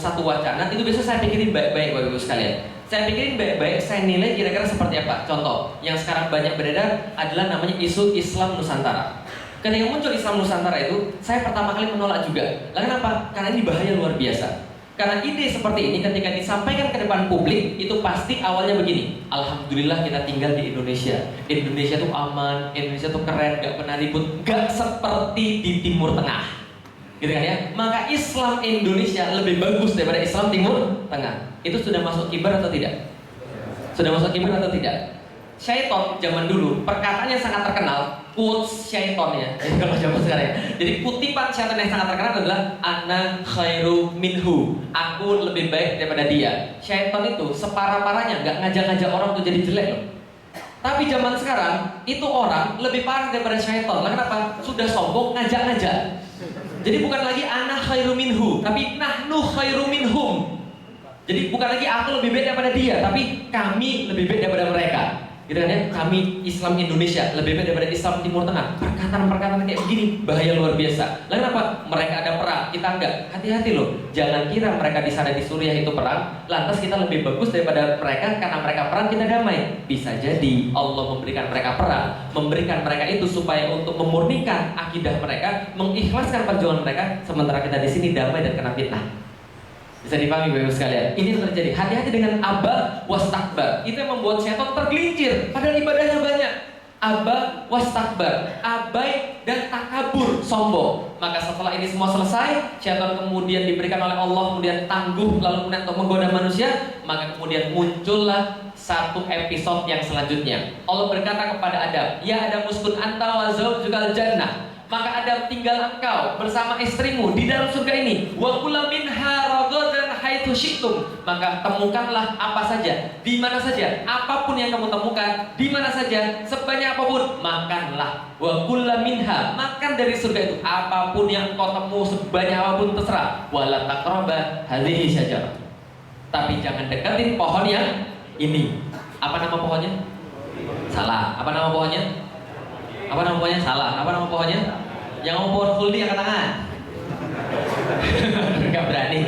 satu wacana itu biasa saya pikirin baik-baik Bapak Ibu sekalian. Saya pikirin baik-baik, saya nilai kira-kira seperti apa. Contoh, yang sekarang banyak beredar adalah namanya isu Islam Nusantara. Ketika muncul Islam Nusantara itu, saya pertama kali menolak juga. Lalu kenapa? Karena ini bahaya luar biasa. Karena ide seperti ini ketika disampaikan ke depan publik, itu pasti awalnya begini. Alhamdulillah kita tinggal di Indonesia. Indonesia tuh aman, Indonesia tuh keren, gak pernah ribut. Gak seperti di Timur Tengah. Gitu kan ya? Maka Islam Indonesia lebih bagus daripada Islam Timur Tengah. Itu sudah masuk kibar atau tidak? Sudah masuk kibar atau tidak? Syaitan zaman dulu perkataannya sangat terkenal. quotes syaiton ya. Jadi kalau zaman sekarang ya. Jadi kutipan syaitan yang sangat terkenal adalah ana khairu minhu. Aku lebih baik daripada dia. Syaiton itu separah-parahnya nggak ngajak-ngajak orang untuk jadi jelek loh. Tapi zaman sekarang itu orang lebih parah daripada syaiton. Lah kenapa? Sudah sombong ngajak-ngajak. Jadi bukan lagi ana khairu minhu, tapi nahnu khairu minhum. Jadi bukan lagi aku lebih baik daripada dia, tapi kami lebih baik daripada mereka. Gitu kan ya? Kami Islam Indonesia lebih baik daripada Islam Timur Tengah. Perkataan-perkataan kayak begini bahaya luar biasa. Lalu kenapa? Mereka ada perang, kita enggak. Hati-hati loh. Jangan kira mereka di sana di Suriah itu perang, lantas kita lebih bagus daripada mereka karena mereka perang kita damai. Bisa jadi Allah memberikan mereka perang, memberikan mereka itu supaya untuk memurnikan akidah mereka, mengikhlaskan perjuangan mereka, sementara kita di sini damai dan kena fitnah. Bisa dipahami Bapak Ibu sekalian. Ini yang terjadi. Hati-hati dengan aba wastakbar. Itu yang membuat syaitan tergelincir. Padahal ibadahnya banyak. Aba wastakbar, abai dan takabur, sombong. Maka setelah ini semua selesai, syaitan kemudian diberikan oleh Allah, kemudian tangguh, lalu kemudian untuk menggoda manusia. Maka kemudian muncullah satu episode yang selanjutnya. Allah berkata kepada Adam, ya Adam uskun anta wa zawjukal jannah. Maka Adam tinggal engkau bersama istrimu di dalam surga ini. Wa kula minha ragadan haitsu syi'tum. Maka temukanlah apa saja, di mana saja, apapun yang kamu temukan, di mana saja, sebanyak apapun, makanlah. Wa kula minha, makan dari surga itu apapun yang kau temu, sebanyak apapun terserah. Wala taqraba hadhihi syajarah. Tapi jangan deketin pohon yang ini. Apa nama pohonnya? Salah. Apa nama pohonnya? Apa nama pohonnya? Salah. Apa nama pohonnya? Yang ngomong pohon khuldi angkat tangan. Gak berani.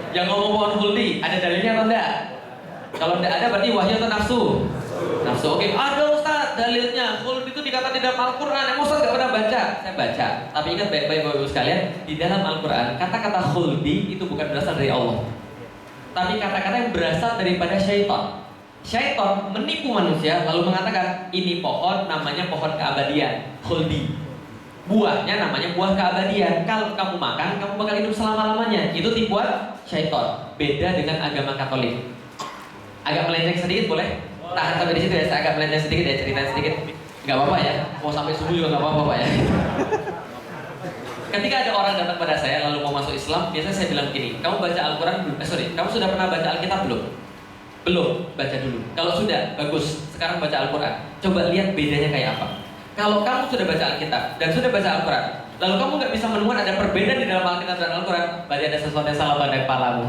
Yang ngomong pohon khuldi, ada dalilnya atau enggak? Kalau enggak ada berarti wahyu atau nafsu? Nafsu. Oke, ada Ustaz dalilnya. Khuldi itu dikatakan di dalam Al-Quran. Emang Ustaz gak pernah baca? Saya baca. Tapi ingat baik-baik Bapak Ibu sekalian, di dalam Al-Quran kata-kata khuldi itu bukan berasal dari Allah, tapi kata-kata yang berasal daripada syaitan. Syaitan menipu manusia lalu mengatakan ini pohon namanya pohon keabadian, khuldi. Buahnya namanya buah keabadian. Kalau kamu makan, kamu bakal hidup selama-lamanya. Itu tipuan syaitan. Beda dengan agama Katolik. Agak melenceng sedikit boleh? Tahan sampai di situ ya. Saya agak melenceng sedikit ya, cerita sedikit. Nggak apa-apa ya. Mau sampai subuh juga nggak apa-apa Pak ya. Ketika ada orang datang pada saya lalu mau masuk Islam, biasanya saya bilang gini, kamu baca Al-Quran belum? Kamu sudah pernah baca Alkitab belum? Belum, baca dulu. Kalau sudah, bagus. Sekarang baca Al-Quran. Coba lihat bedanya kayak apa. Kalau kamu sudah baca Alkitab dan sudah baca Al-Quran, lalu kamu nggak bisa menemukan ada perbedaan di dalam Alkitab dan Al-Quran, berarti ada sesuatu yang salah pada kepalamu.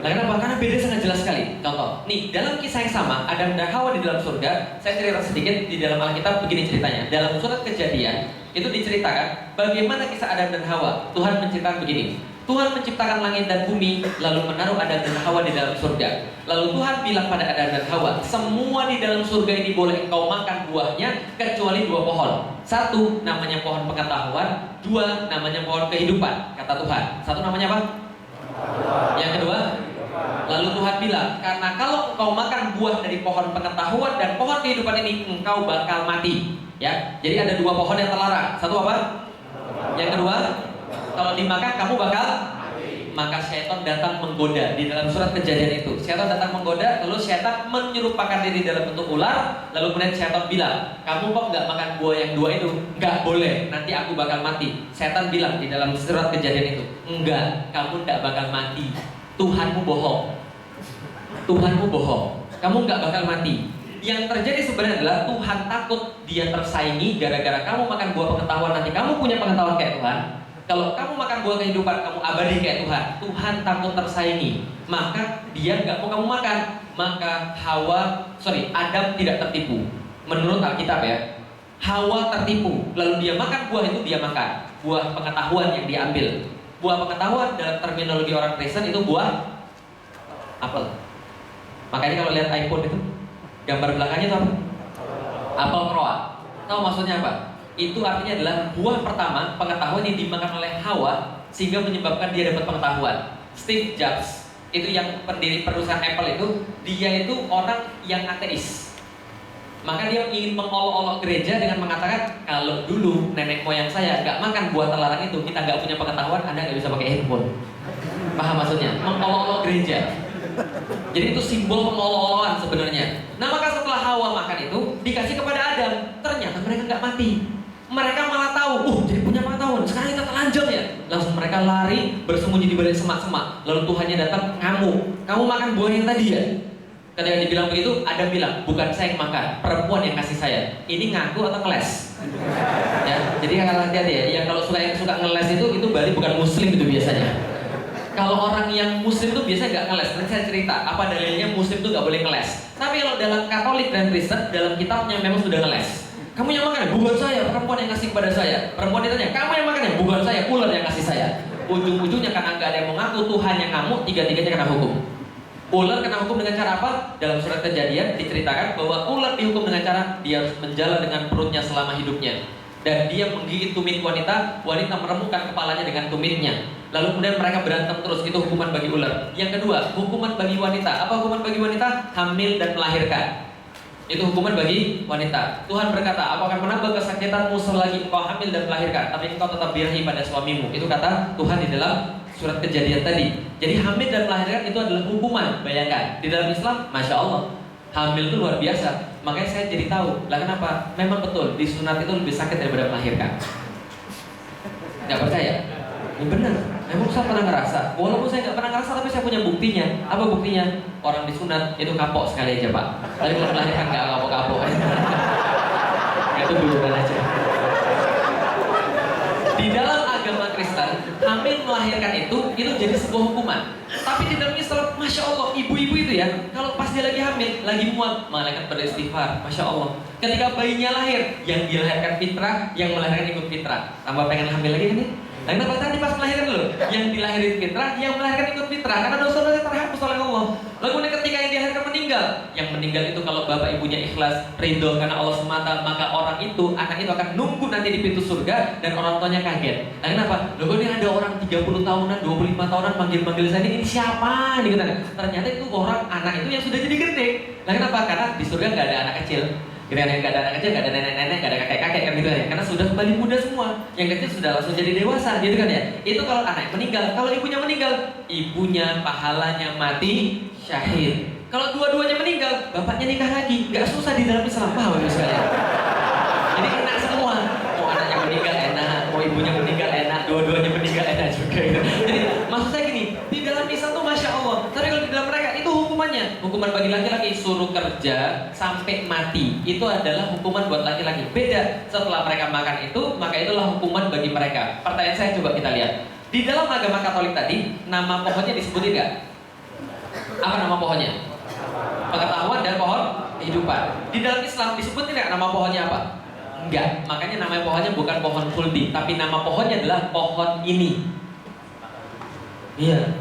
Nah, kenapa? Karena beda sangat jelas sekali. Contoh, nih dalam kisah yang sama, Adam dan Hawa di dalam surga. Saya cerita sedikit di dalam Alkitab begini ceritanya. Dalam surat Kejadian itu diceritakan bagaimana kisah Adam dan Hawa. Tuhan menceritakan begini. Tuhan menciptakan langit dan bumi, lalu menaruh Adam dan Hawa di dalam surga. Lalu Tuhan bilang pada Adam dan Hawa, semua di dalam surga ini boleh engkau makan buahnya, kecuali dua pohon. Satu, namanya pohon pengetahuan. Dua, namanya pohon kehidupan, kata Tuhan. Satu namanya apa? Yang kedua, lalu Tuhan bilang, karena kalau engkau makan buah dari pohon pengetahuan dan pohon kehidupan ini, engkau bakal mati. Ya, jadi ada dua pohon yang terlarang. Satu apa? Yang kedua, kalau dimakan kamu bakal mati. Maka syaitan datang menggoda di dalam surat Kejadian itu. Syaitan datang menggoda, lalu syaitan menyerupakan diri dalam bentuk ular. Lalu kemudian syaitan bilang, kamu kok nggak makan buah yang dua itu? Nggak boleh, nanti aku bakal mati. Syaitan bilang di dalam surat Kejadian itu, enggak, kamu nggak bakal mati. Tuhanmu bohong. Tuhanmu bohong. Kamu nggak bakal mati. Yang terjadi sebenarnya adalah Tuhan takut dia tersaingi gara-gara kamu makan buah pengetahuan, nanti kamu punya pengetahuan kayak Tuhan. Kalau kamu makan buah kehidupan, kamu abadi kayak Tuhan. Tuhan takut tersaingi, maka dia nggak mau kamu makan. Maka Adam tidak tertipu. Menurut Alkitab ya, Hawa tertipu. Lalu dia makan buah itu, dia makan buah pengetahuan yang dia ambil. Buah pengetahuan dalam terminologi orang Kristen itu buah apel. Makanya kalau lihat iPhone itu gambar belakangnya itu apa? Apel kroa. Tahu maksudnya apa? Itu artinya adalah buah pertama pengetahuan yang dimakan oleh Hawa sehingga menyebabkan dia dapat pengetahuan. Steve Jobs itu yang pendiri perusahaan Apple itu, dia itu orang yang ateis. Maka dia ingin mengolok-olok gereja dengan mengatakan, kalau dulu nenek moyang saya nggak makan buah terlarang itu, kita nggak punya pengetahuan, Anda nggak bisa pakai handphone. Paham maksudnya? Mengolok-olok gereja. Jadi itu simbol pengolok-olokan sebenarnya. Nah maka setelah Hawa makan itu dikasih kepada Adam, ternyata mereka nggak mati. Mereka malah tahu, jadi punya pengetahuan. Sekarang kita telanjang ya. Langsung mereka lari bersembunyi di balik semak-semak. Lalu Tuhannya datang ngamuk. Kamu makan buah yang tadi ya? Ketika dibilang begitu, Adam bilang, bukan saya yang makan, perempuan yang kasih saya. Ini ngaku atau ngeles? Ya, jadi hati-hati ya. Yang kalau suka ngeles itu berarti bukan muslim itu biasanya. Kalau orang yang muslim itu biasanya nggak ngeles. Nanti saya cerita apa dalilnya muslim itu nggak boleh ngeles. Tapi kalau dalam Katolik dan Kristen, dalam kitabnya memang sudah ngeles. Kamu yang makan ya? Bukan saya, perempuan yang kasih kepada saya. Perempuan ditanya, kamu yang makan ya? Bukan saya, ular yang kasih saya. Ujung-ujungnya karena nggak ada yang mau ngaku, Tuhan yang ngamuk, tiga-tiganya kena hukum. Ular kena hukum dengan cara apa? Dalam surat Kejadian diceritakan bahwa ular dihukum dengan cara dia harus menjala dengan perutnya selama hidupnya. Dan dia menggigit tumit wanita, wanita meremukkan kepalanya dengan tumitnya. Lalu kemudian mereka berantem terus, itu hukuman bagi ular. Yang kedua, hukuman bagi wanita. Apa hukuman bagi wanita? Hamil dan melahirkan. Itu hukuman bagi wanita. Tuhan berkata, aku akan menambah kesakitanmu selagi engkau hamil dan melahirkan, tapi engkau tetap birahi pada suamimu. Itu kata Tuhan di dalam surat Kejadian tadi. Jadi hamil dan melahirkan itu adalah hukuman. Bayangkan, di dalam Islam, Masya Allah, hamil itu luar biasa. Makanya saya jadi tahu, lah kenapa? Memang betul, disunat itu lebih sakit daripada melahirkan. Gak percaya? Ini benar, memang saya pernah ngerasa. Walaupun saya gak pernah ngerasa, tapi saya punya buktinya. Apa buktinya? Orang disunat itu kapok sekali aja Pak. Tapi kalau melahirkan gak kapok-kapok. Itu duluan aja. Di dalam agama Kristen, hamil melahirkan itu jadi sebuah hukuman. Tapi di dalam Islam, Masya Allah, ibu-ibu itu ya, kalau pas dia lagi hamil, lagi muat, malaikat beristighfar, Masya Allah. Ketika bayinya lahir, yang dilahirkan fitrah, yang melahirkan ikut fitrah. Tambah pengen hamil lagi kan ya? Nah, kita tadi pas melahirkan dulu, yang dilahirin fitrah, yang melahirkan ikut fitrah, karena dosa-dosa terhapus oleh Allah. Lalu kemudian ketika yang dilahirkan meninggal, yang meninggal itu kalau bapak ibunya ikhlas, ridho karena Allah semata, maka orang itu, anak itu akan nunggu nanti di pintu surga dan orang tuanya kaget. Nah, kenapa? Loh, ini ada orang 30 tahunan, 25 tahunan manggil-manggil saya, ini siapa? Nih, ternyata itu orang anak itu yang sudah jadi gede. Nah, kenapa? Karena di surga nggak ada anak kecil. Gak ada anak kecil, gak ada nenek-nenek, gak ada kakek-kakek kan gitu ya. Karena sudah kembali muda semua. Yang kecil sudah langsung jadi dewasa gitu kan ya. Itu kalau anak meninggal. Kalau ibunya meninggal, ibunya pahalanya mati syahid. Kalau dua-duanya meninggal, bapaknya nikah lagi. Gak susah di dalam Islam, paham ya sekalian. Jadi enak semua. Mau anaknya meninggal enak, mau ibunya meninggal enak, dua-duanya meninggal enak juga gitu. Jadi maksud saya gini, di dalam Islam tuh Masya Allah. Tapi kalau di dalam mereka itu hukumannya. Hukuman bagi laki-laki suruh kerja sampai mati. Itu adalah hukuman buat laki-laki. Beda, setelah mereka makan itu, maka itulah hukuman bagi mereka. Pertanyaan saya coba kita lihat. Di dalam agama Katolik tadi, nama pohonnya disebutin nggak? Apa nama pohonnya? Pengetahuan dan pohon kehidupan. Di dalam Islam disebutin nggak nama pohonnya apa? Enggak. Makanya nama pohonnya bukan pohon kuldi, tapi nama pohonnya adalah pohon ini. Iya.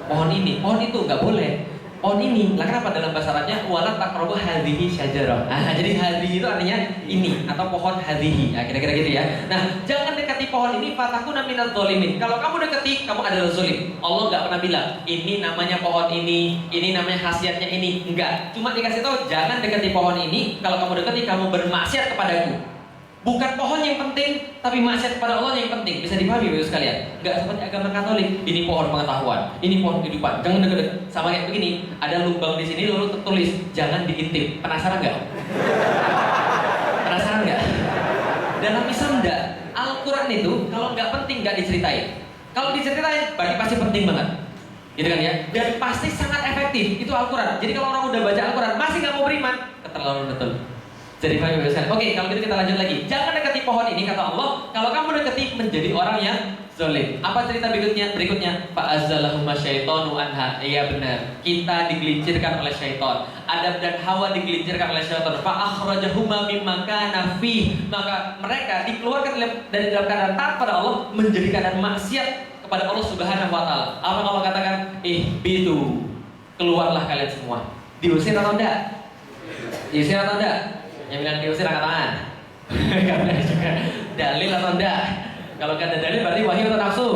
Pohon ini, pohon itu nggak boleh. Pohon ini, lah kenapa dalam bahasa Arabnya wala taqrabu hadhihi syajarah. Jadi hadhihi itu artinya ini atau pohon hadhihi. Nah, kira-kira gitu ya. Nah, jangan dekati pohon ini fatakuna minadz zalimin. Kalau kamu dekati, kamu adalah zalim. Allah nggak pernah bilang, ini namanya pohon ini namanya khasiatnya ini. Enggak. Cuma dikasih tahu jangan dekati pohon ini. Kalau kamu dekati, kamu bermaksiat kepadaku. Bukan pohon yang penting, tapi maksiat kepada Allah yang penting. Bisa dipahami Bapak sekalian? Gak seperti agama Katolik. Ini pohon pengetahuan, ini pohon kehidupan. Jangan dekat-dekat. Sama kayak begini, ada lubang di sini lalu tertulis jangan diintip. Penasaran nggak? Penasaran nggak? Dalam Islam enggak. Al-Quran itu kalau nggak penting nggak diceritain. Kalau diceritain berarti pasti penting banget. Gitu kan ya? Dan pasti sangat efektif. Itu Al-Quran. Jadi kalau orang udah baca Al-Quran masih nggak mau beriman, keterlaluan betul. Jadi oke, kalau gitu kita lanjut lagi. Jangan dekati pohon ini kata Allah. Kalau kamu dekati menjadi orang yang zalim. Apa cerita berikutnya? Fa'azzalahuma syaitanu anha. Iya benar. Kita digelincirkan oleh syaitan. Adam dan Hawa digelincirkan oleh syaitan. Fa'akhrajahuma mimma kana fi. Maka mereka dikeluarkan dari dalam keadaan taat pada Allah menjadi keadaan maksiat kepada Allah Subhanahu wa taala. Apa Allah katakan? Ihbitu. Keluarlah kalian semua. Diusir atau enggak? Diusir atau enggak? Yang bilang diusir angkat tangan. Karena juga dalil atau enggak? Kalau nggak ada dalil berarti wahyu atau nafsu?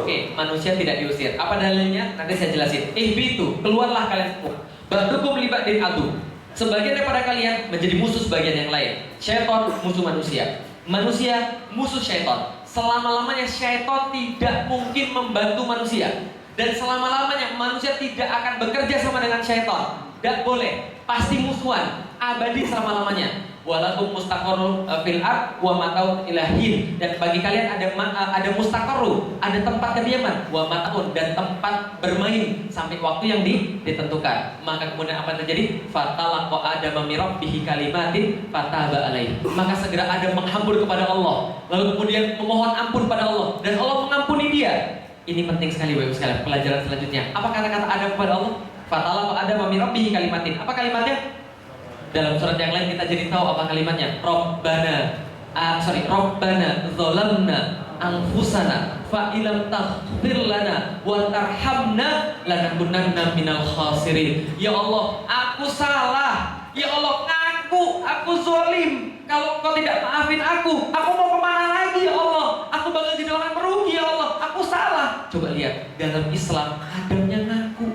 Oke, manusia tidak diusir. Apa dalilnya? Nanti saya jelasin. Ihbitu, keluarlah kalian semua. Ba'dukum li ba'din adu. Sebagian daripada kalian menjadi musuh sebagian yang lain. Syaitan musuh manusia. Manusia musuh syaitan. Selama-lamanya syaitan tidak mungkin membantu manusia. Dan selama-lamanya manusia tidak akan bekerja sama dengan syaitan. Tidak boleh. Pasti musuhan. Abadi selama-lamanya. Walakum mustaqarrun fil ard wa mata'un ilahin. Dan bagi kalian ada mustaqarru, ada tempat kediaman, wa mata'un, dan tempat bermain sampai waktu yang ditentukan. Maka kemudian apa yang terjadi? Fatalaqa Adam min rabbih kalimatin fataba alaihi. Maka segera Adam menghambur kepada Allah, lalu kemudian memohon ampun pada Allah, dan Allah mengampuni dia. Ini penting sekali Bapak sekalian. Pelajaran selanjutnya, apa kata-kata Adam kepada Allah? Fatalaqa Adam min rabbih kalimatin. Apa kalimatnya? Dalam surat yang lain kita jadi tahu apa kalimatnya. Rabbana zalamna anfusana fa ilam taghfir lana wa tarhamna lanakunanna minal khasirin. Ya Allah, aku salah. Ya Allah, aku zalim. Kalau Engkau tidak maafin aku mau kemana lagi ya Allah? Aku bakal jadi orang merugi ya Allah. Aku salah. Coba lihat, dalam Islam Adamnya ngaku,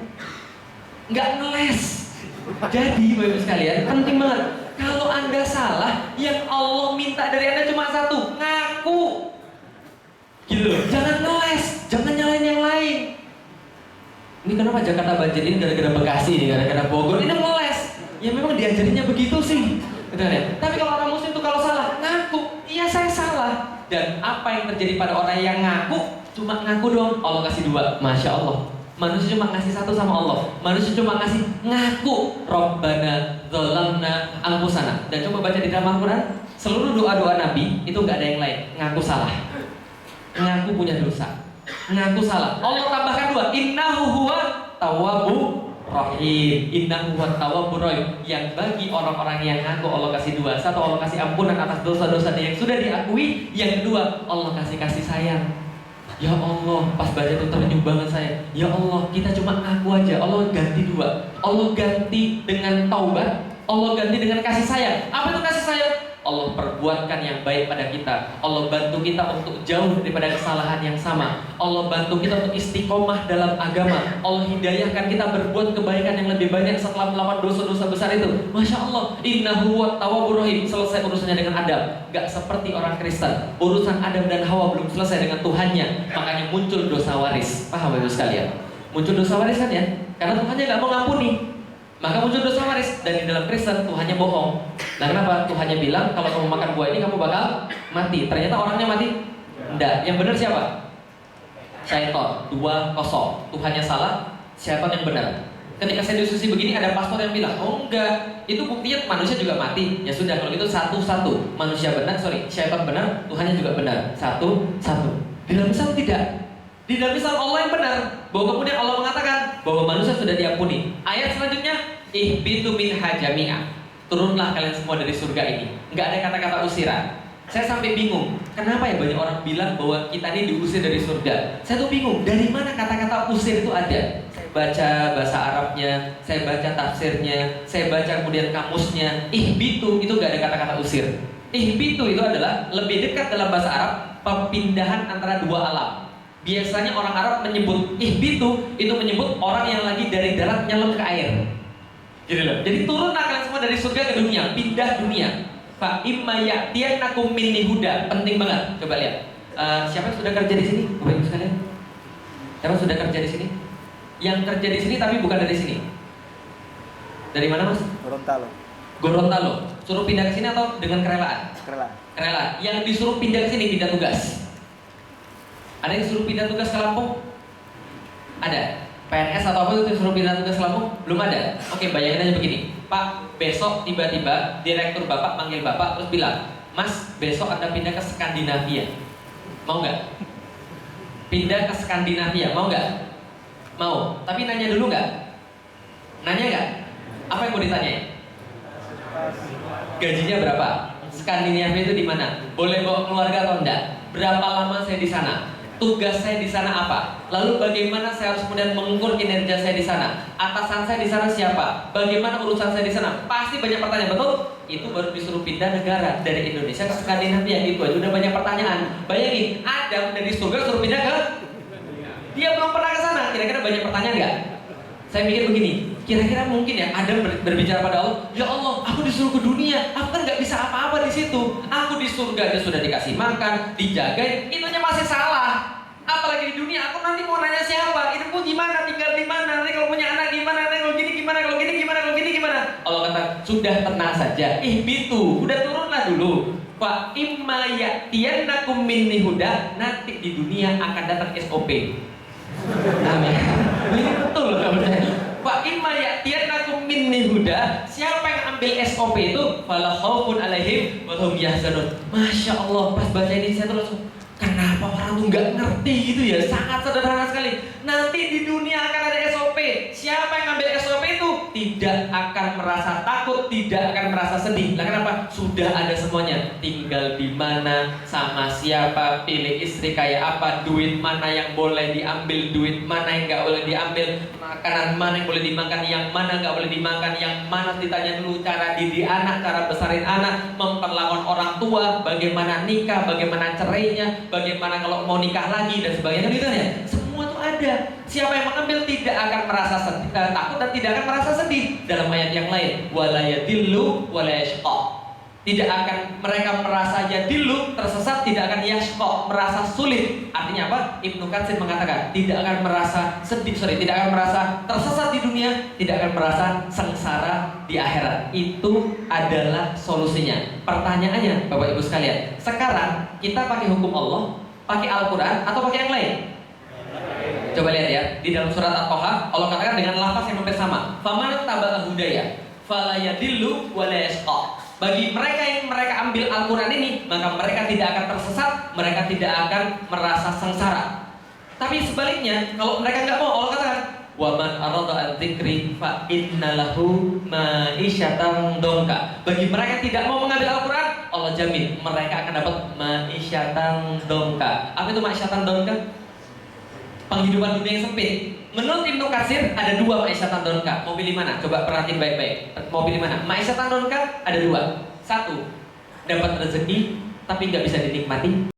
nggak ngeles. Jadi Bapak sekalian, penting banget. Kalau Anda salah, yang Allah minta dari Anda cuma satu, ngaku. Gitu loh. Jangan ngeles, jangan nyalain yang lain. Ini kenapa Jakarta banjir ini gara-gara Bekasi nih, gara-gara Bogor ini ngeles. Ya memang diajarinnya begitu sih. Betul ya? Tapi kalau orang muslim itu kalau salah, ngaku, iya saya salah. Dan apa yang terjadi pada orang yang ngaku? Cuma ngaku doang, Allah kasih dua. Masya Allah. Manusia cuma ngasih satu sama Allah. Manusia cuma ngasih ngaku. Rabbana zalamna anfusana. Dan coba baca di dalam Al-Quran, seluruh doa-doa Nabi itu nggak ada yang lain. Ngaku salah, ngaku punya dosa, ngaku salah. Allah tambahkan dua. Innahu huwa tawwabur rahim. Innahu huwa tawwabur rahim. Yang bagi orang-orang yang ngaku Allah kasih dua. Satu, Allah kasih ampunan atas dosa-dosa yang sudah diakui. Yang kedua, Allah kasih sayang. Ya Allah, pas baca itu terenyuh banget saya. Ya Allah, kita cuma ngaku aja. Allah ganti dua. Allah ganti dengan taubat. Allah ganti dengan kasih sayang. Apa itu kasih sayang? Allah perbuatkan yang baik pada kita. Allah bantu kita untuk jauh daripada kesalahan yang sama. Allah bantu kita untuk istiqomah dalam agama. Allah hidayahkan kita berbuat kebaikan yang lebih banyak setelah melakukan dosa-dosa besar itu. Masya Allah, innahu huwa tawwabur rahim. Selesai urusannya dengan Adam. Gak seperti orang Kristen, urusan Adam dan Hawa belum selesai dengan Tuhannya. Makanya muncul dosa waris. Paham Bapak sekalian? Muncul dosa waris kan ya? Karena Tuhannya gak mau ngampuni. Maka muncul dosa waris. Dan di dalam Kristen Tuhannya bohong. Nah kenapa? Tuhannya bilang kalau kamu makan buah ini kamu bakal mati. Ternyata orangnya mati? Enggak. Yang benar siapa? Syaitan. 2-0. Tuhannya salah, syaitan yang benar. Ketika saya diskusi begini ada pastor yang bilang, oh enggak, itu buktinya manusia juga mati. Ya sudah, kalau itu 1-1. Manusia benar, syaitan benar, Tuhannya juga benar. 1-1. Di dalam Islam tidak. Di dalam Islam Allah yang benar. Bahwa kemudian Allah mengatakan bahwa manusia sudah diampuni. Ayat selanjutnya, ihbitu minha jami'ah. Turunlah kalian semua dari surga ini. Nggak ada kata-kata usiran. Saya sampai bingung, kenapa ya banyak orang bilang bahwa kita ini diusir dari surga. Saya tuh bingung, dari mana kata-kata usir itu ada. Saya baca bahasa Arabnya, saya baca tafsirnya, saya baca kemudian kamusnya. Ihbitu itu nggak ada kata-kata usir. Ihbitu itu adalah lebih dekat dalam bahasa Arab, perpindahan antara dua alam. Biasanya orang Arab menyebut ihbitu itu menyebut orang yang lagi dari darat nyelam ke air. Gitu loh. Jadi turunlah kalian semua dari surga ke dunia, pindah dunia. Fa imma ya'tiyannakum minni huda. Penting banget. Coba lihat. Siapa yang sudah kerja di sini? Bapak Ibu sekalian. Siapa yang sudah kerja di sini? Yang kerja di sini tapi bukan dari sini. Dari mana, Mas? Gorontalo. Gorontalo. Suruh pindah ke sini atau dengan kerelaan? Kerelaan. Kerelaan. Yang disuruh pindah ke sini pindah tugas. Ada yang disuruh pindah tugas ke Lampung? Ada. PNS atau apa itu disuruh pindah tugas ke Lampung? Belum ada. Oke, bayangin aja begini. Pak, besok tiba-tiba direktur Bapak manggil Bapak terus bilang, Mas, besok Anda pindah ke Skandinavia. Mau nggak? Pindah ke Skandinavia, mau nggak? Mau. Tapi nanya dulu nggak? Nanya nggak? Apa yang mau ditanyain? Gajinya berapa? Skandinavia itu di mana? Boleh bawa keluarga atau enggak? Berapa lama saya di sana? Tugas saya di sana apa? Lalu bagaimana saya harus kemudian mengukur kinerja saya di sana? Atasan saya di sana siapa? Bagaimana urusan saya di sana? Pasti banyak pertanyaan, betul? Itu baru disuruh pindah negara dari Indonesia ke Skandinavia. Itu aja udah banyak pertanyaan. Bayangin, Adam dari surga suruh pindah ke? Dia belum pernah ke sana. Kira-kira banyak pertanyaan nggak? Saya mikir begini, kira-kira mungkin ya Adam berbicara pada Allah, ya Allah, aku disuruh ke dunia, aku kan nggak bisa apa-apa di situ. Aku di surga aja sudah dikasih makan, dijagain, itunya masih salah. Apalagi di dunia, aku nanti mau nanya siapa, hidupku gimana, tinggal di mana, nanti kalau punya anak gimana, nanti kalau gini gimana, kalau gini gimana, kalau gini gimana. Allah kata, sudah tenang saja. Ihbitu, udah turunlah dulu. Fa imma ya'tiyannakum minni huda, nanti di dunia akan datang SOP. Amin. Ini betul loh percaya. Fa imma ya'tiyannakum minni huda, siapa yang ambil SOP itu fala khaufun alaihim wa hum yahzanun. Masya Allah, pas baca ini saya terus, kenapa orang tuh nggak ngerti gitu ya? Sangat sederhana sekali. Nanti di dunia akan ada SOP. Siapa yang ambil SOP itu tidak akan merasa takut, tidak akan merasa sedih. Lah kenapa? Sudah ada semuanya. Tinggal di mana, sama siapa, pilih istri kayak apa, duit mana yang boleh diambil, duit mana yang nggak boleh diambil, makanan mana yang boleh dimakan, yang mana nggak boleh dimakan, yang mana ditanya dulu cara didik anak, cara besarin anak, memperlakukan orang tua, bagaimana nikah, bagaimana cerainya, bagaimana kalau mau nikah lagi dan sebagainya, gitu ya. Semua itu ada. Siapa yang mengambil tidak akan merasa sedih, takut dan tidak akan merasa sedih. Dalam ayat yang lain, wala yadillu wala yashqa. Tidak akan mereka merasa yadillu, tersesat, tidak akan yashqa, merasa sulit. Artinya apa? Ibnu Katsir mengatakan tidak akan merasa sedih, tidak akan merasa tersesat di dunia, tidak akan merasa sengsara di akhirat. Itu adalah solusinya. Pertanyaannya, Bapak Ibu sekalian, sekarang kita pakai hukum Allah, pakai Al-Quran atau pakai yang lain? Coba lihat ya, di dalam surat At-Taha Allah katakan dengan lafaz yang hampir sama. Faman taba'a hudaya fala yadillu wa la yashqa. Bagi mereka yang mereka ambil Al-Quran ini, maka mereka tidak akan tersesat, mereka tidak akan merasa sengsara. Tapi sebaliknya, kalau mereka nggak mau, Allah katakan, waman arada an-dzikri fa innalahu ma'isyatan dongka. Bagi mereka yang tidak mau mengambil Al-Quran, Allah jamin mereka akan dapat ma'isyatan dongka. Apa itu ma'isyatan dongka? Penghidupan dunia yang sempit. Menurut Ibnu Katsir ada dua ma'isyatan dongka. Mau pilih mana? Coba perhatiin baik-baik. Mau pilih mana? Ma'isyatan dongka ada dua. Satu, dapat rezeki tapi nggak bisa dinikmati.